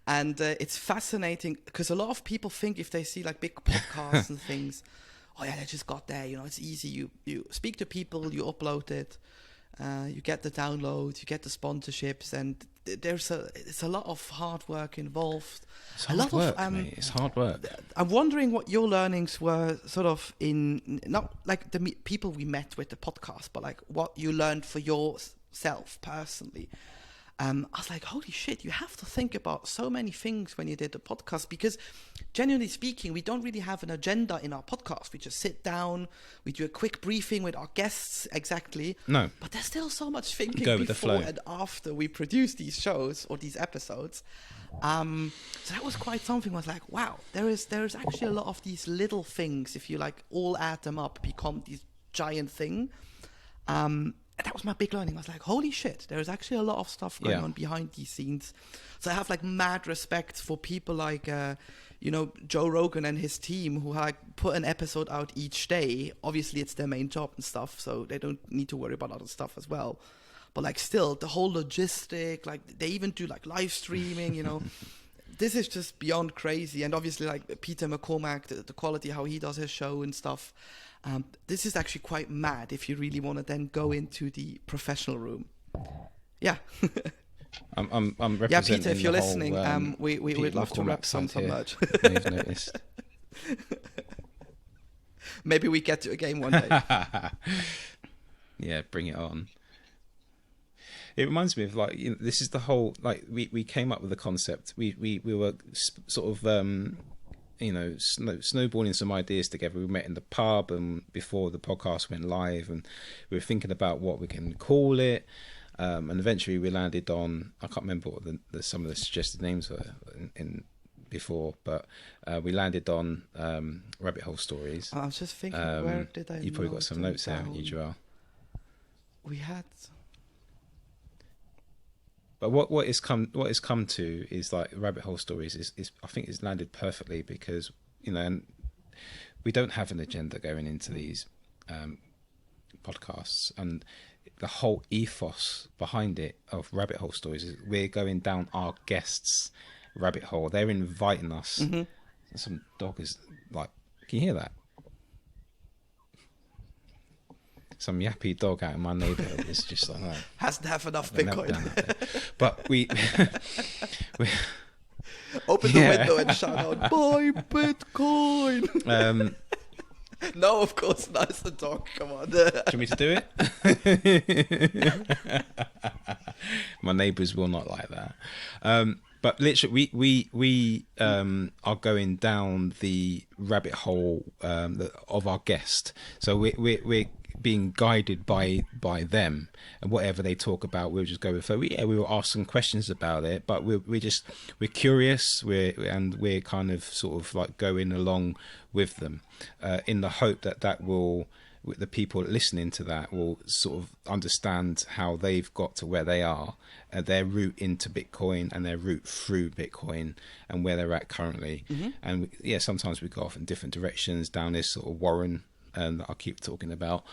And it's fascinating because a lot of people think if they see like big podcasts and things, oh yeah, they just got there, you know, it's easy. You speak to people, you upload it, you get the downloads, you get the sponsorships, and it's a lot of hard work involved. It's hard work, mate. It's hard work. I'm wondering what your learnings were, sort of in not like the people we met with the podcast, but like what you learned for yourself personally. I was like, holy shit, you have to think about so many things when you did the podcast, because genuinely speaking, we don't really have an agenda in our podcast. We just sit down, we do a quick briefing with our guests, exactly. No. But there's still so much thinking before and after we produce these shows or these episodes. So that was quite something. I was like, wow, there's actually a lot of these little things, if you like all add them up, become this giant thing. And that was my big learning. I was like, holy shit, there's actually a lot of stuff going on behind these scenes. So I have like mad respect for people like, Joe Rogan and his team who like put an episode out each day. Obviously it's their main job and stuff, so they don't need to worry about other stuff as well. But like still the whole logistic, like they even do like live streaming, you know, this is just beyond crazy. And obviously like Peter McCormack, the quality, how he does his show and stuff. This is actually quite mad if you really want to then go into the professional room. Yeah. I'm representing. Yeah, Peter, if you're whole, listening, we would love to wrap some merch. I've noticed. Maybe we get to a game one day. Yeah, bring it on. It reminds me of like, you know, this is the whole, like we came up with the concept. We were sort of snowballing some ideas together. We met in the pub and before the podcast went live, and we were thinking about what we can call it. And eventually we landed on, I can't remember what some of the suggested names were in before, but we landed on Rabbit Hole Stories. I was just thinking, where did I? You probably got some notes there, haven't you, Joel? We had. But what it's come to is like Rabbit Hole Stories is I think it's landed perfectly because and we don't have an agenda going into these podcasts, and the whole ethos behind it of Rabbit Hole Stories is we're going down our guests' rabbit hole. They're inviting us. Mm-hmm. Some dog is like, can you hear that? Some yappy dog out in my neighbourhood is just like that. Has to have enough Bitcoin. But we open the window and shout out, "Buy Bitcoin!" No, of course not. It's the dog. Come on. Do you want me to do it? My neighbours will not like that. But literally, we are going down the rabbit hole of our guest. So we're being guided by them, and whatever they talk about, we'll just go with. So we will ask some questions about it, but we're curious. We're kind of sort of like going along with them, in the hope that will. The people listening to that will sort of understand how they've got to where they are, their route into Bitcoin and their route through Bitcoin, and where they're at currently. Mm-hmm. And sometimes we go off in different directions down this sort of warren that I keep talking about,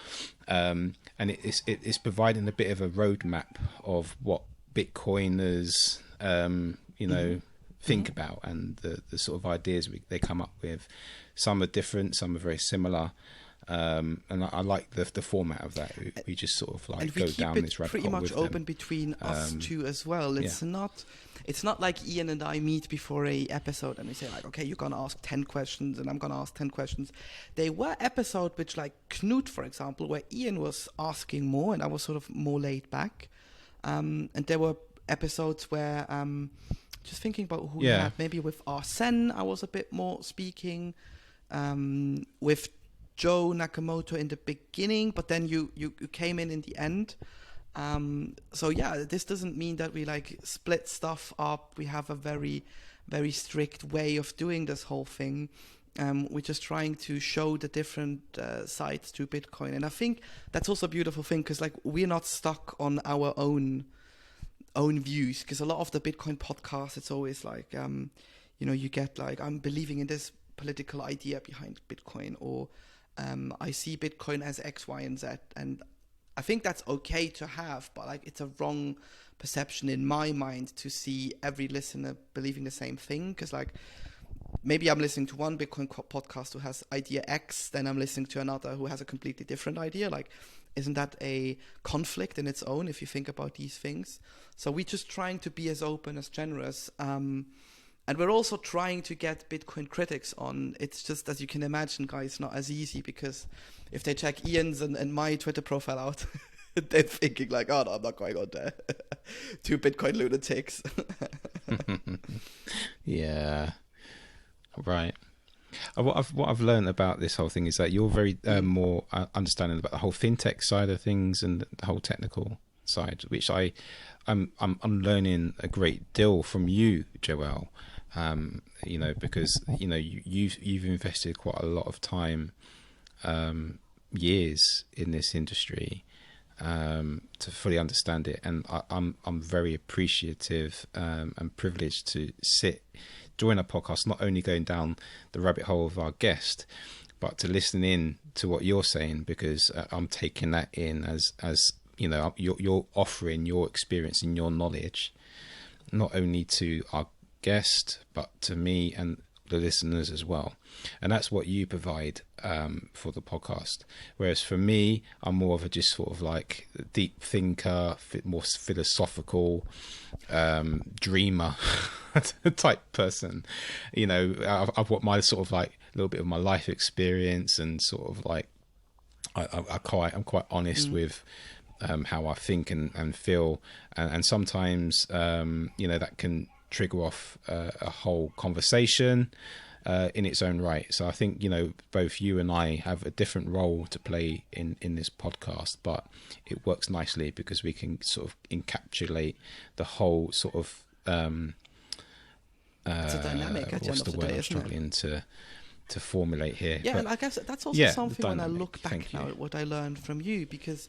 and it's providing a bit of a roadmap of what Bitcoiners think about, and the sort of ideas they come up with. Some are different, some are very similar. And I like the format of that. We just sort of like go down this rabbit hole. Pretty much open between us two as well. It's not like Ian and I meet before a episode and we say like, okay, you're gonna ask 10 questions and I'm gonna ask 10 questions. There were episodes which, like Knut, for example, where Ian was asking more and I was sort of more laid back. And there were episodes where just thinking about who we had, maybe with Arsene, I was a bit more speaking. With Joe Nakamoto in the beginning, but then you came in the end. So this doesn't mean that we like split stuff up. We have a very, very strict way of doing this whole thing. We're just trying to show the different sides to Bitcoin, and I think that's also a beautiful thing because like we're not stuck on our own views. Because a lot of the Bitcoin podcasts, it's always like you get like, I'm believing in this political idea behind Bitcoin, or I see Bitcoin as X, Y, and Z, and I think that's okay to have, but like it's a wrong perception in my mind to see every listener believing the same thing. Because like maybe I'm listening to one Bitcoin podcast who has idea X, then I'm listening to another who has a completely different idea. Like, isn't that a conflict in its own if you think about these things? So we're just trying to be as open, as generous. And we're also trying to get Bitcoin critics on. It's just, as you can imagine, guys, not as easy, because if they check Ian's and my Twitter profile out, they're thinking like, oh, no, I'm not going on there. Two Bitcoin lunatics. Yeah. Right. What I've learned about this whole thing is that you're very more understanding about the whole fintech side of things and the whole technical side, which I'm learning a great deal from you, Joël. Because you've invested quite a lot of time, years in this industry, to fully understand it, and I'm very appreciative and privileged to join a podcast, not only going down the rabbit hole of our guest, but to listen in to what you're saying, because I'm taking that in as you're offering your experience and your knowledge, not only to our guest, but to me and the listeners as well. And that's what you provide for the podcast. Whereas for me, I'm more of a just sort of like deep thinker, more philosophical, dreamer type person. I've got my sort of like a little bit of my life experience, and sort of like I'm quite honest with how I think and feel, and sometimes that can trigger off a whole conversation, in its own right. So I think, both you and I have a different role to play in this podcast, but it works nicely because we can sort of encapsulate the whole sort of It's a dynamic at the end what's of the the word day, I'm isn't it? struggling to formulate here. Yeah, But and I guess that's also something when I dynamic. look back Thank now you. at what I learned from you, because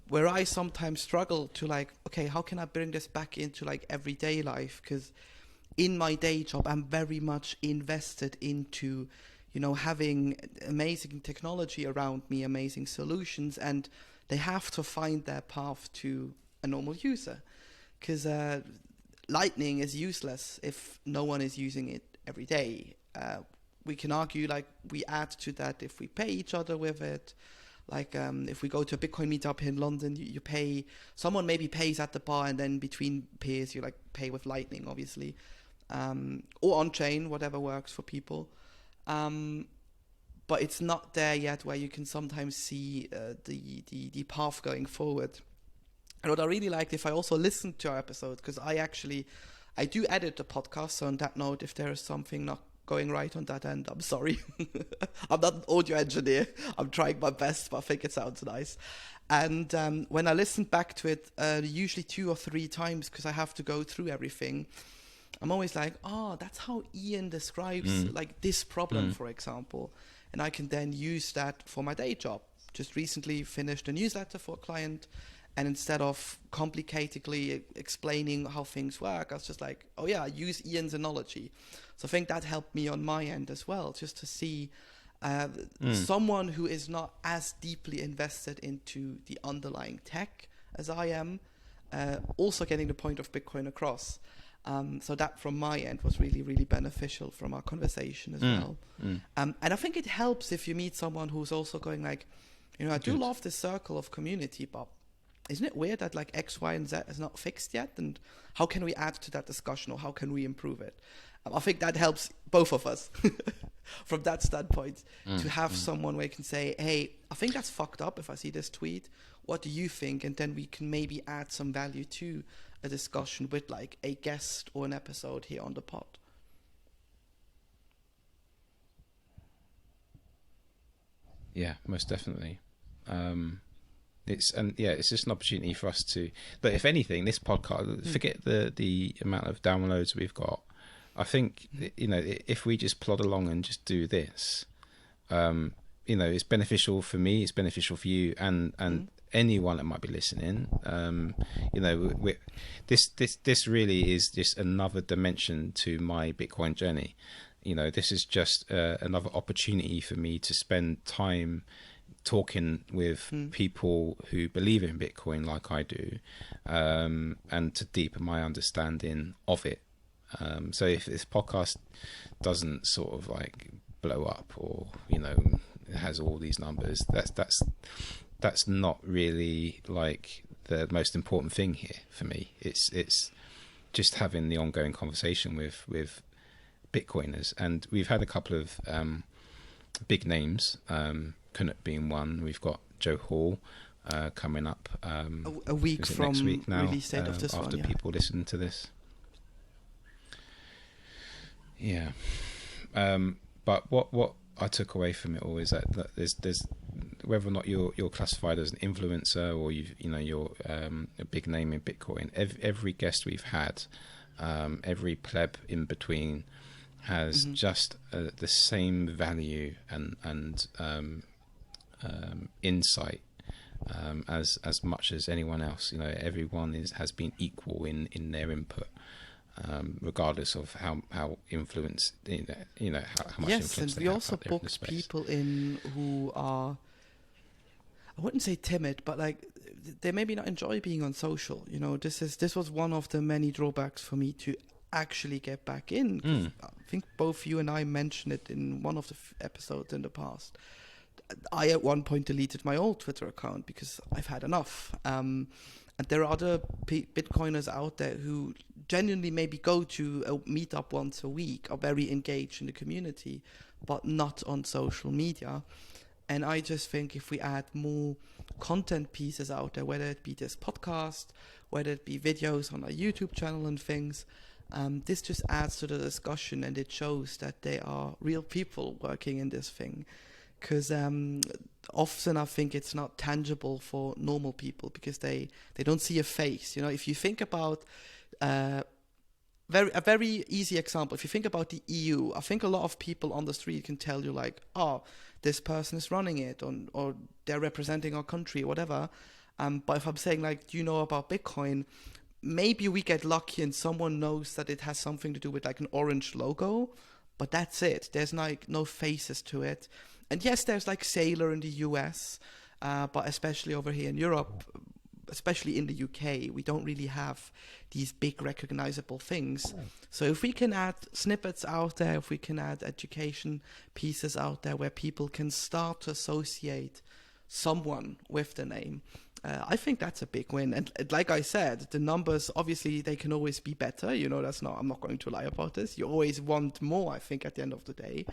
where I sometimes struggle to like, okay, how can I bring this back into like everyday life? Because in my day job, I'm very much invested into, having amazing technology around me, amazing solutions, and they have to find their path to a normal user. Because Lightning is useless if no one is using it every day. We can argue like we add to that if we pay each other with it. Like if we go to a Bitcoin meetup here in London, you pay, someone maybe pays at the bar, and then between peers you like pay with Lightning, obviously, or on chain, whatever works for people. But it's not there yet where you can sometimes see the path going forward. And what I really liked, if I also listened to our episode, because I do edit the podcast. So on that note, if there is something not going right on that end, I'm sorry. I'm not an audio engineer. I'm trying my best, but I think it sounds nice. And when I listened back to it, usually 2 or 3 times, because I have to go through everything, I'm always like, that's how Ian describes like this problem, for example. And I can then use that for my day job. Just recently finished a newsletter for a client, and instead of complicatedly explaining how things work, I was just like, use Ian's analogy. So I think that helped me on my end as well, just to see someone who is not as deeply invested into the underlying tech as I am, also getting the point of Bitcoin across. So that from my end was really, really beneficial from our conversation as well. And I think it helps if you meet someone who's also going like, I do love this circle of community, but isn't it weird that like X, Y, and Z is not fixed yet? And how can we add to that discussion, or how can we improve it? I think that helps both of us from that standpoint, to have someone where you can say, hey, I think that's fucked up if I see this tweet. What do you think? And then we can maybe add some value to a discussion with like a guest or an episode here on the pod. Yeah, most definitely. It's just an opportunity for us to. But if anything, this podcast, forget the amount of downloads we've got. I think if we just plod along and just do this, it's beneficial for me. It's beneficial for you, and anyone that might be listening. This really is just another dimension to my Bitcoin journey. This is just another opportunity for me to spend time talking with people who believe in Bitcoin like I do, and to deepen my understanding of it. So if this podcast doesn't sort of like blow up, or it has all these numbers, that's not really like the most important thing here for me. It's just having the ongoing conversation with Bitcoiners, and we've had a couple of big names. Kunut being one. We've got Joe Hall coming up a week from next week now, release date of this after one, people listen to this. Yeah, but what I took away from it all is that there's whether or not you're classified as an influencer, or you're a big name in Bitcoin. Every guest we've had, every pleb in between, has just the same value and insight as much as anyone else. Everyone has been equal in their input, regardless of how influenced how much yes, influence and they we have also out there in the book space. people in who are, I wouldn't say timid, but like they maybe not enjoy being on social. This was one of the many drawbacks for me to actually get back in. 'Cause I think both you and I mentioned it in one of the episodes in the past. I at one point deleted my old Twitter account because I've had enough. And there are other Bitcoiners out there who genuinely maybe go to a meetup once a week, are very engaged in the community, but not on social media. And I just think if we add more content pieces out there, whether it be this podcast, whether it be videos on our YouTube channel and things, This just adds to the discussion, and it shows that there are real people working in this thing. Because often I think it's not tangible for normal people because they don't see a face. You know, if you think about a very easy example, if you think about the EU, I think a lot of people on the street can tell you like, oh, this person is running it, or they're representing our country or whatever. But if I'm saying like, do you know about Bitcoin? Maybe we get lucky and someone knows that it has something to do with like an orange logo, but that's it. There's like no faces to it. And yes, there's like Sailor in the US, but especially over here in Europe, especially in the UK, we don't really have these big recognizable things. So if we can add snippets out there, if we can add education pieces out there where people can start to associate someone with the name, I think that's a big win. And like I said, the numbers, obviously they can always be better. You know, I'm not going to lie about this. You always want more, I think, at the end of the day.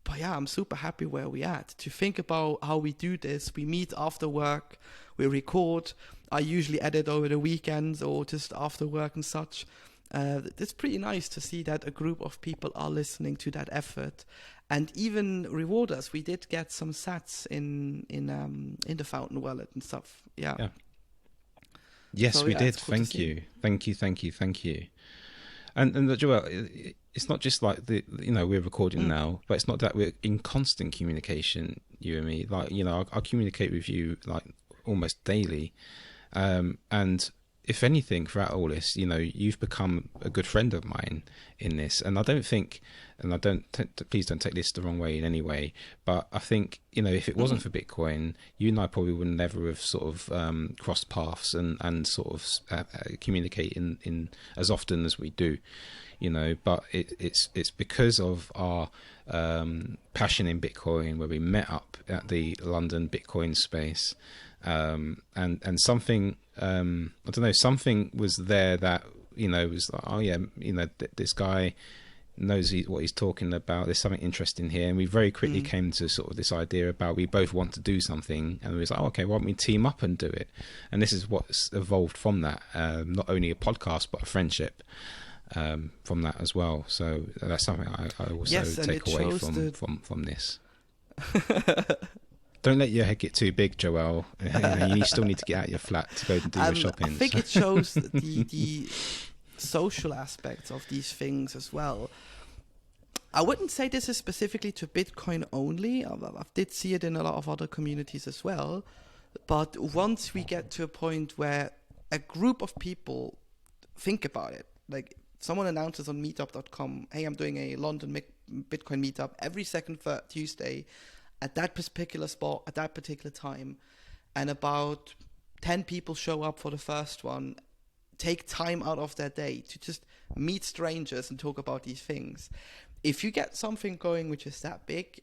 But yeah, I'm super happy where we're at. To think about how we do this, we meet after work, we record. I usually edit over the weekends or just after work and such. It's pretty nice to see that a group of people are listening to that effort and even reward us. We did get some sats in the Fountain wallet and stuff. Yeah. Yes, so, we did. Cool. Thank you. And Joel, it's not just like we're recording now, but it's not that we're in constant communication, you and me. Like, I communicate with you like almost daily, and if anything, throughout all this, you've become a good friend of mine in this. And I don't think, and please don't take this the wrong way in any way, but I think, if it wasn't for Bitcoin, you and I probably would never have sort of crossed paths and sort of communicate in as often as we do, but it's because of our passion in Bitcoin, where we met up at the London Bitcoin space. And something, I don't know, something was there that, was like, oh yeah, this guy knows what he's talking about. There's something interesting here. And we very quickly came to sort of this idea about we both want to do something. And we was like, oh, okay, why don't we team up and do it? And this is what's evolved from that. Not only a podcast, but a friendship from that as well. So that's something I also take away from this. Don't let your head get too big, Joel. You still need to get out of your flat to go and do your shopping. I think it shows the social aspects of these things as well. I wouldn't say this is specifically to Bitcoin only. I did see it in a lot of other communities as well. But once we get to a point where a group of people think about it, like someone announces on meetup.com, hey, I'm doing a London Bitcoin meetup every second Tuesday, at that particular spot, at that particular time, and about 10 people show up for the first one, take time out of their day to just meet strangers and talk about these things. If you get something going which is that big,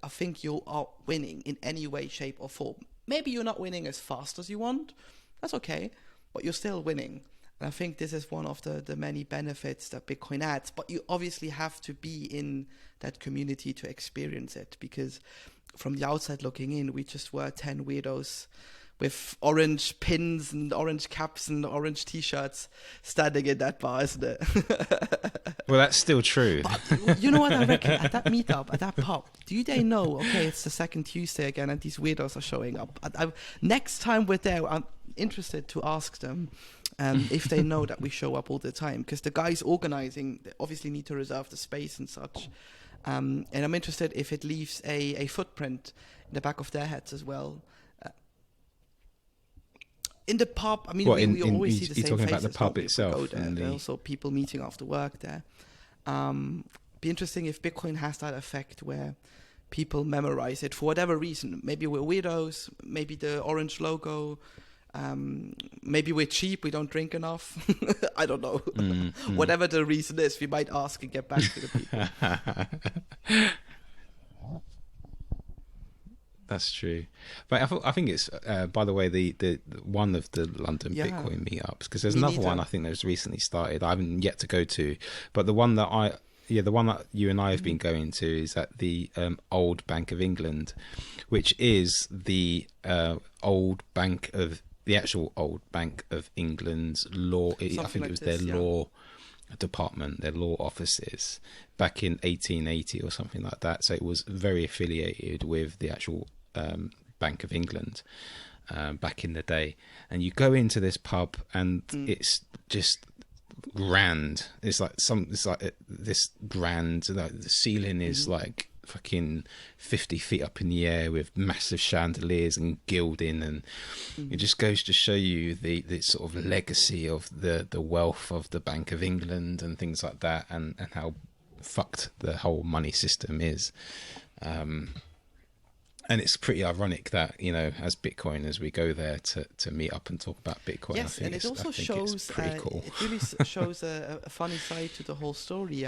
I think you are winning in any way, shape or form. Maybe you're not winning as fast as you want. That's okay, but you're still winning. And I think this is one of the many benefits that Bitcoin adds. But you obviously have to be in that community to experience it, because from the outside looking in, we just were 10 weirdos with orange pins and orange caps and orange t-shirts standing in that bar, isn't it? Well, that's still true. But you know what I reckon? At that meetup, at that pub, do they know, okay, it's the second Tuesday again and these weirdos are showing up? Next time we're there, I'm interested to ask them if they know that we show up all the time, because the guys organizing, they obviously need to reserve the space and such. And I'm interested if it leaves a footprint in the back of their heads as well. In the pub, I mean, we always see the same faces. You're talking about the pub itself. There are also people meeting after work there. Be interesting if Bitcoin has that effect where people memorize it for whatever reason. Maybe we're weirdos, maybe the orange logo, maybe we're cheap, we don't drink enough. I don't know. Whatever the reason is, we might ask and get back to the people. That's true. But I think it's, by the way, the one of the London Bitcoin meetups, because there's another one I think that's recently started. I haven't yet to go to, but the one that you and I have been going to is at the old Bank of England, which is the old Bank of the actual old Bank of England's law. I Something think like it was this, their yeah. law department, their law offices, back in 1880 or something like that. So it was very affiliated with the actual Bank of England back in the day. And you go into this pub, and it's just grand. It's like this grand. Like the ceiling is like fucking 50 feet up in the air with massive chandeliers and gilding, and it just goes to show you the sort of legacy of the wealth of the Bank of England and things like that, and how fucked the whole money system is. And it's pretty ironic that, you know, as Bitcoiners, we go there to meet up and talk about Bitcoin. Yes, and it also shows, it's pretty cool. it really shows a funny side to the whole story.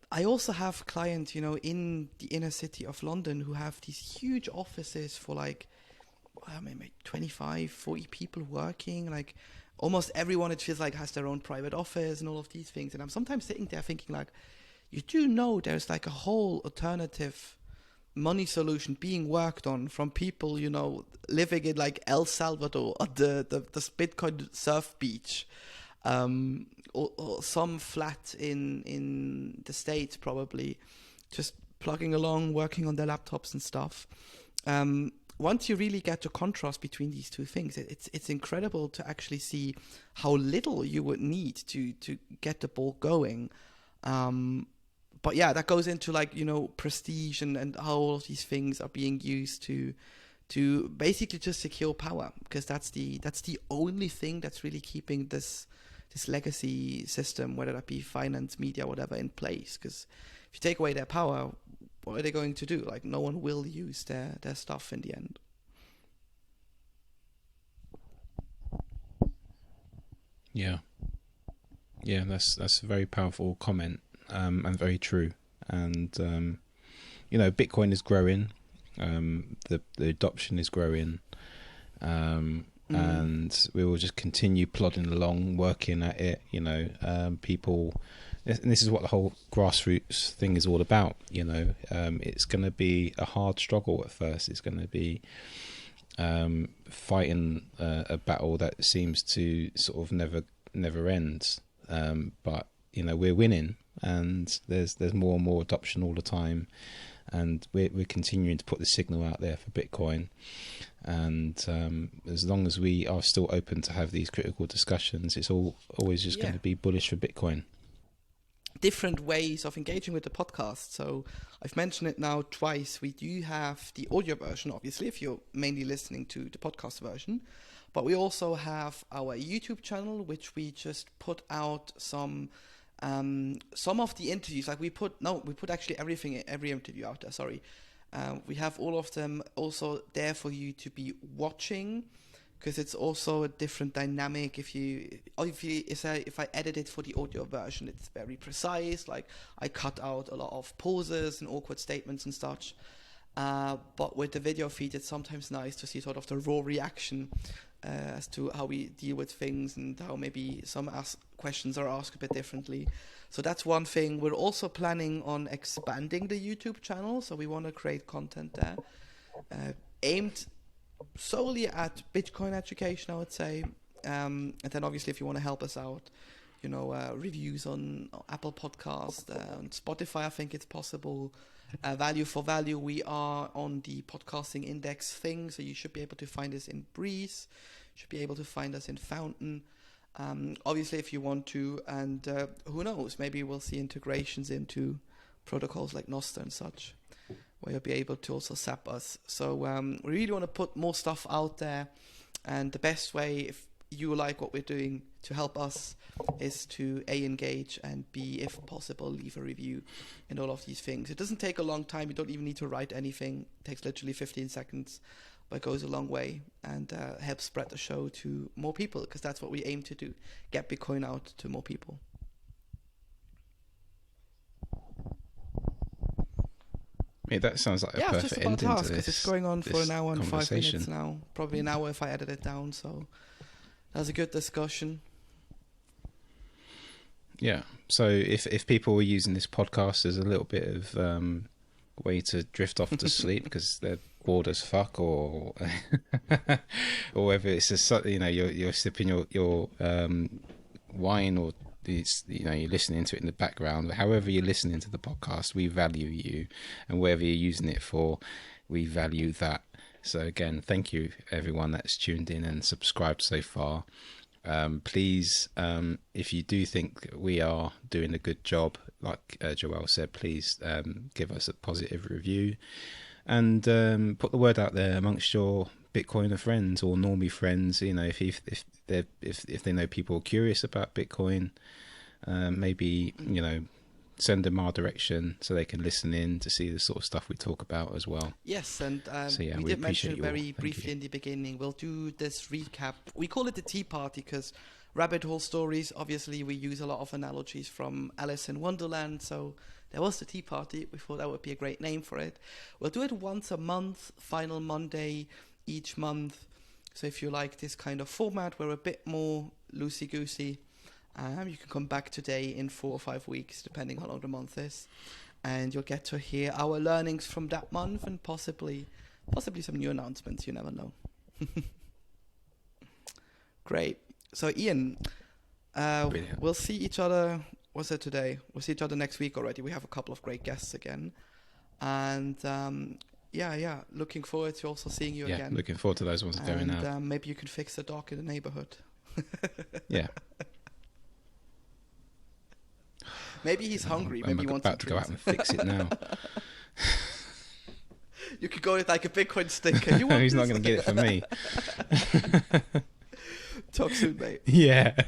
I also have clients, you know, in the inner city of London who have these huge offices for like, maybe 25, 40 people working. Like almost everyone, it feels like, has their own private office and all of these things. And I'm sometimes sitting there thinking like, you do know there's like a whole alternative money solution being worked on from people, you know, living in like El Salvador at the Bitcoin surf beach, or some flat in the States, probably just plugging along, working on their laptops and stuff. Once you really get to contrast between these two things, it's incredible to actually see how little you would need to get the ball going. But yeah, that goes into like, you know, prestige and how all of these things are being used to basically just secure power, because that's the only thing that's really keeping this legacy system, whether that be finance, media, whatever, in place. Because if you take away their power, what are they going to do? Like, no one will use their stuff in the end. Yeah, that's a very powerful comment, and very true. And you know, Bitcoin is growing, the adoption is growing, and we will just continue plodding along, working at it. You know, people, and this is what the whole grassroots thing is all about. You know, it's going to be a hard struggle at first. It's going to be fighting a battle that seems to sort of never ends. But you know, we're winning, and there's more and more adoption all the time, and we're continuing to put the signal out there for Bitcoin. And as long as we are still open to have these critical discussions, it's always just going to be bullish for Bitcoin. Different ways of engaging with the podcast. So I've mentioned it now twice. We do have the audio version, obviously, if you're mainly listening to the podcast version. But we also have our YouTube channel, which we just put out some of the interviews. Like we put actually every interview out there. Sorry. We have all of them also there for you to be watching, because it's also a different dynamic. If I edit it for the audio version, it's very precise. Like I cut out a lot of pauses and awkward statements and such. But with the video feed, it's sometimes nice to see sort of the raw reaction as to how we deal with things and how maybe some questions are asked a bit differently. So that's one thing. We're also planning on expanding the YouTube channel, so we want to create content there aimed solely at Bitcoin education, I would say. And then obviously, if you want to help us out, you know, reviews on Apple Podcast, on Spotify, I think it's possible. Value for value, we are on the podcasting index thing, so you should be able to find us in Breeze, should be able to find us in Fountain. Obviously, if you want to, and who knows, maybe we'll see integrations into protocols like Nostr and such, where you'll be able to also sap us. So we really want to put more stuff out there, and the best way, if you like what we're doing, to help us is to A, engage, and B, if possible, leave a review and all of these things. It doesn't take a long time. You don't even need to write anything. It takes literally 15 seconds, but it goes a long way and helps spread the show to more people, because that's what we aim to do, get Bitcoin out to more people. Yeah, that sounds like a perfect ending to this. Because it's going on for an hour and 5 minutes now. Probably an hour if I edit it down. So that was a good discussion. Yeah. So if people were using this podcast as a little bit of way to drift off to sleep because they're bored as fuck, or or whether it's just, you know, you're sipping your wine, or it's, you know, you're listening to it in the background. However you're listening to the podcast, we value you, and wherever you're using it for, we value that. So again, thank you everyone that's tuned in and subscribed so far. Please, if you do think we are doing a good job, like Joël said, please give us a positive review, and put the word out there amongst your Bitcoiner friends or normie friends. You know, if they know people curious about Bitcoin, maybe, you know, send them our direction so they can listen in to see the sort of stuff we talk about as well. Yes, and So, yeah, we we did mention appreciate it you all. very Thank briefly you. in the beginning. We'll do this recap. We call it the Tea Party because rabbit hole stories, obviously we use a lot of analogies from Alice in Wonderland, so there was the Tea Party. We thought that would be a great name for it. We'll do it once a month, final Monday each month. So if you like this kind of format, we're a bit more loosey-goosey. You can come back today in 4 or 5 weeks, depending how long the month is, and you'll get to hear our learnings from that month and possibly some new announcements. You never know. Great. So Ian, we'll see each other. What's it today? We'll see each other next week already. We have a couple of great guests again, and yeah, looking forward to also seeing you again. Yeah, looking forward to those ones going out. And maybe you can fix the dog in the neighborhood. Yeah. Maybe he's hungry. Maybe he wants about to go out and fix it now. You could go with like a Bitcoin sticker. You want He's not this? going to get it for me. Talk soon, mate. Yeah.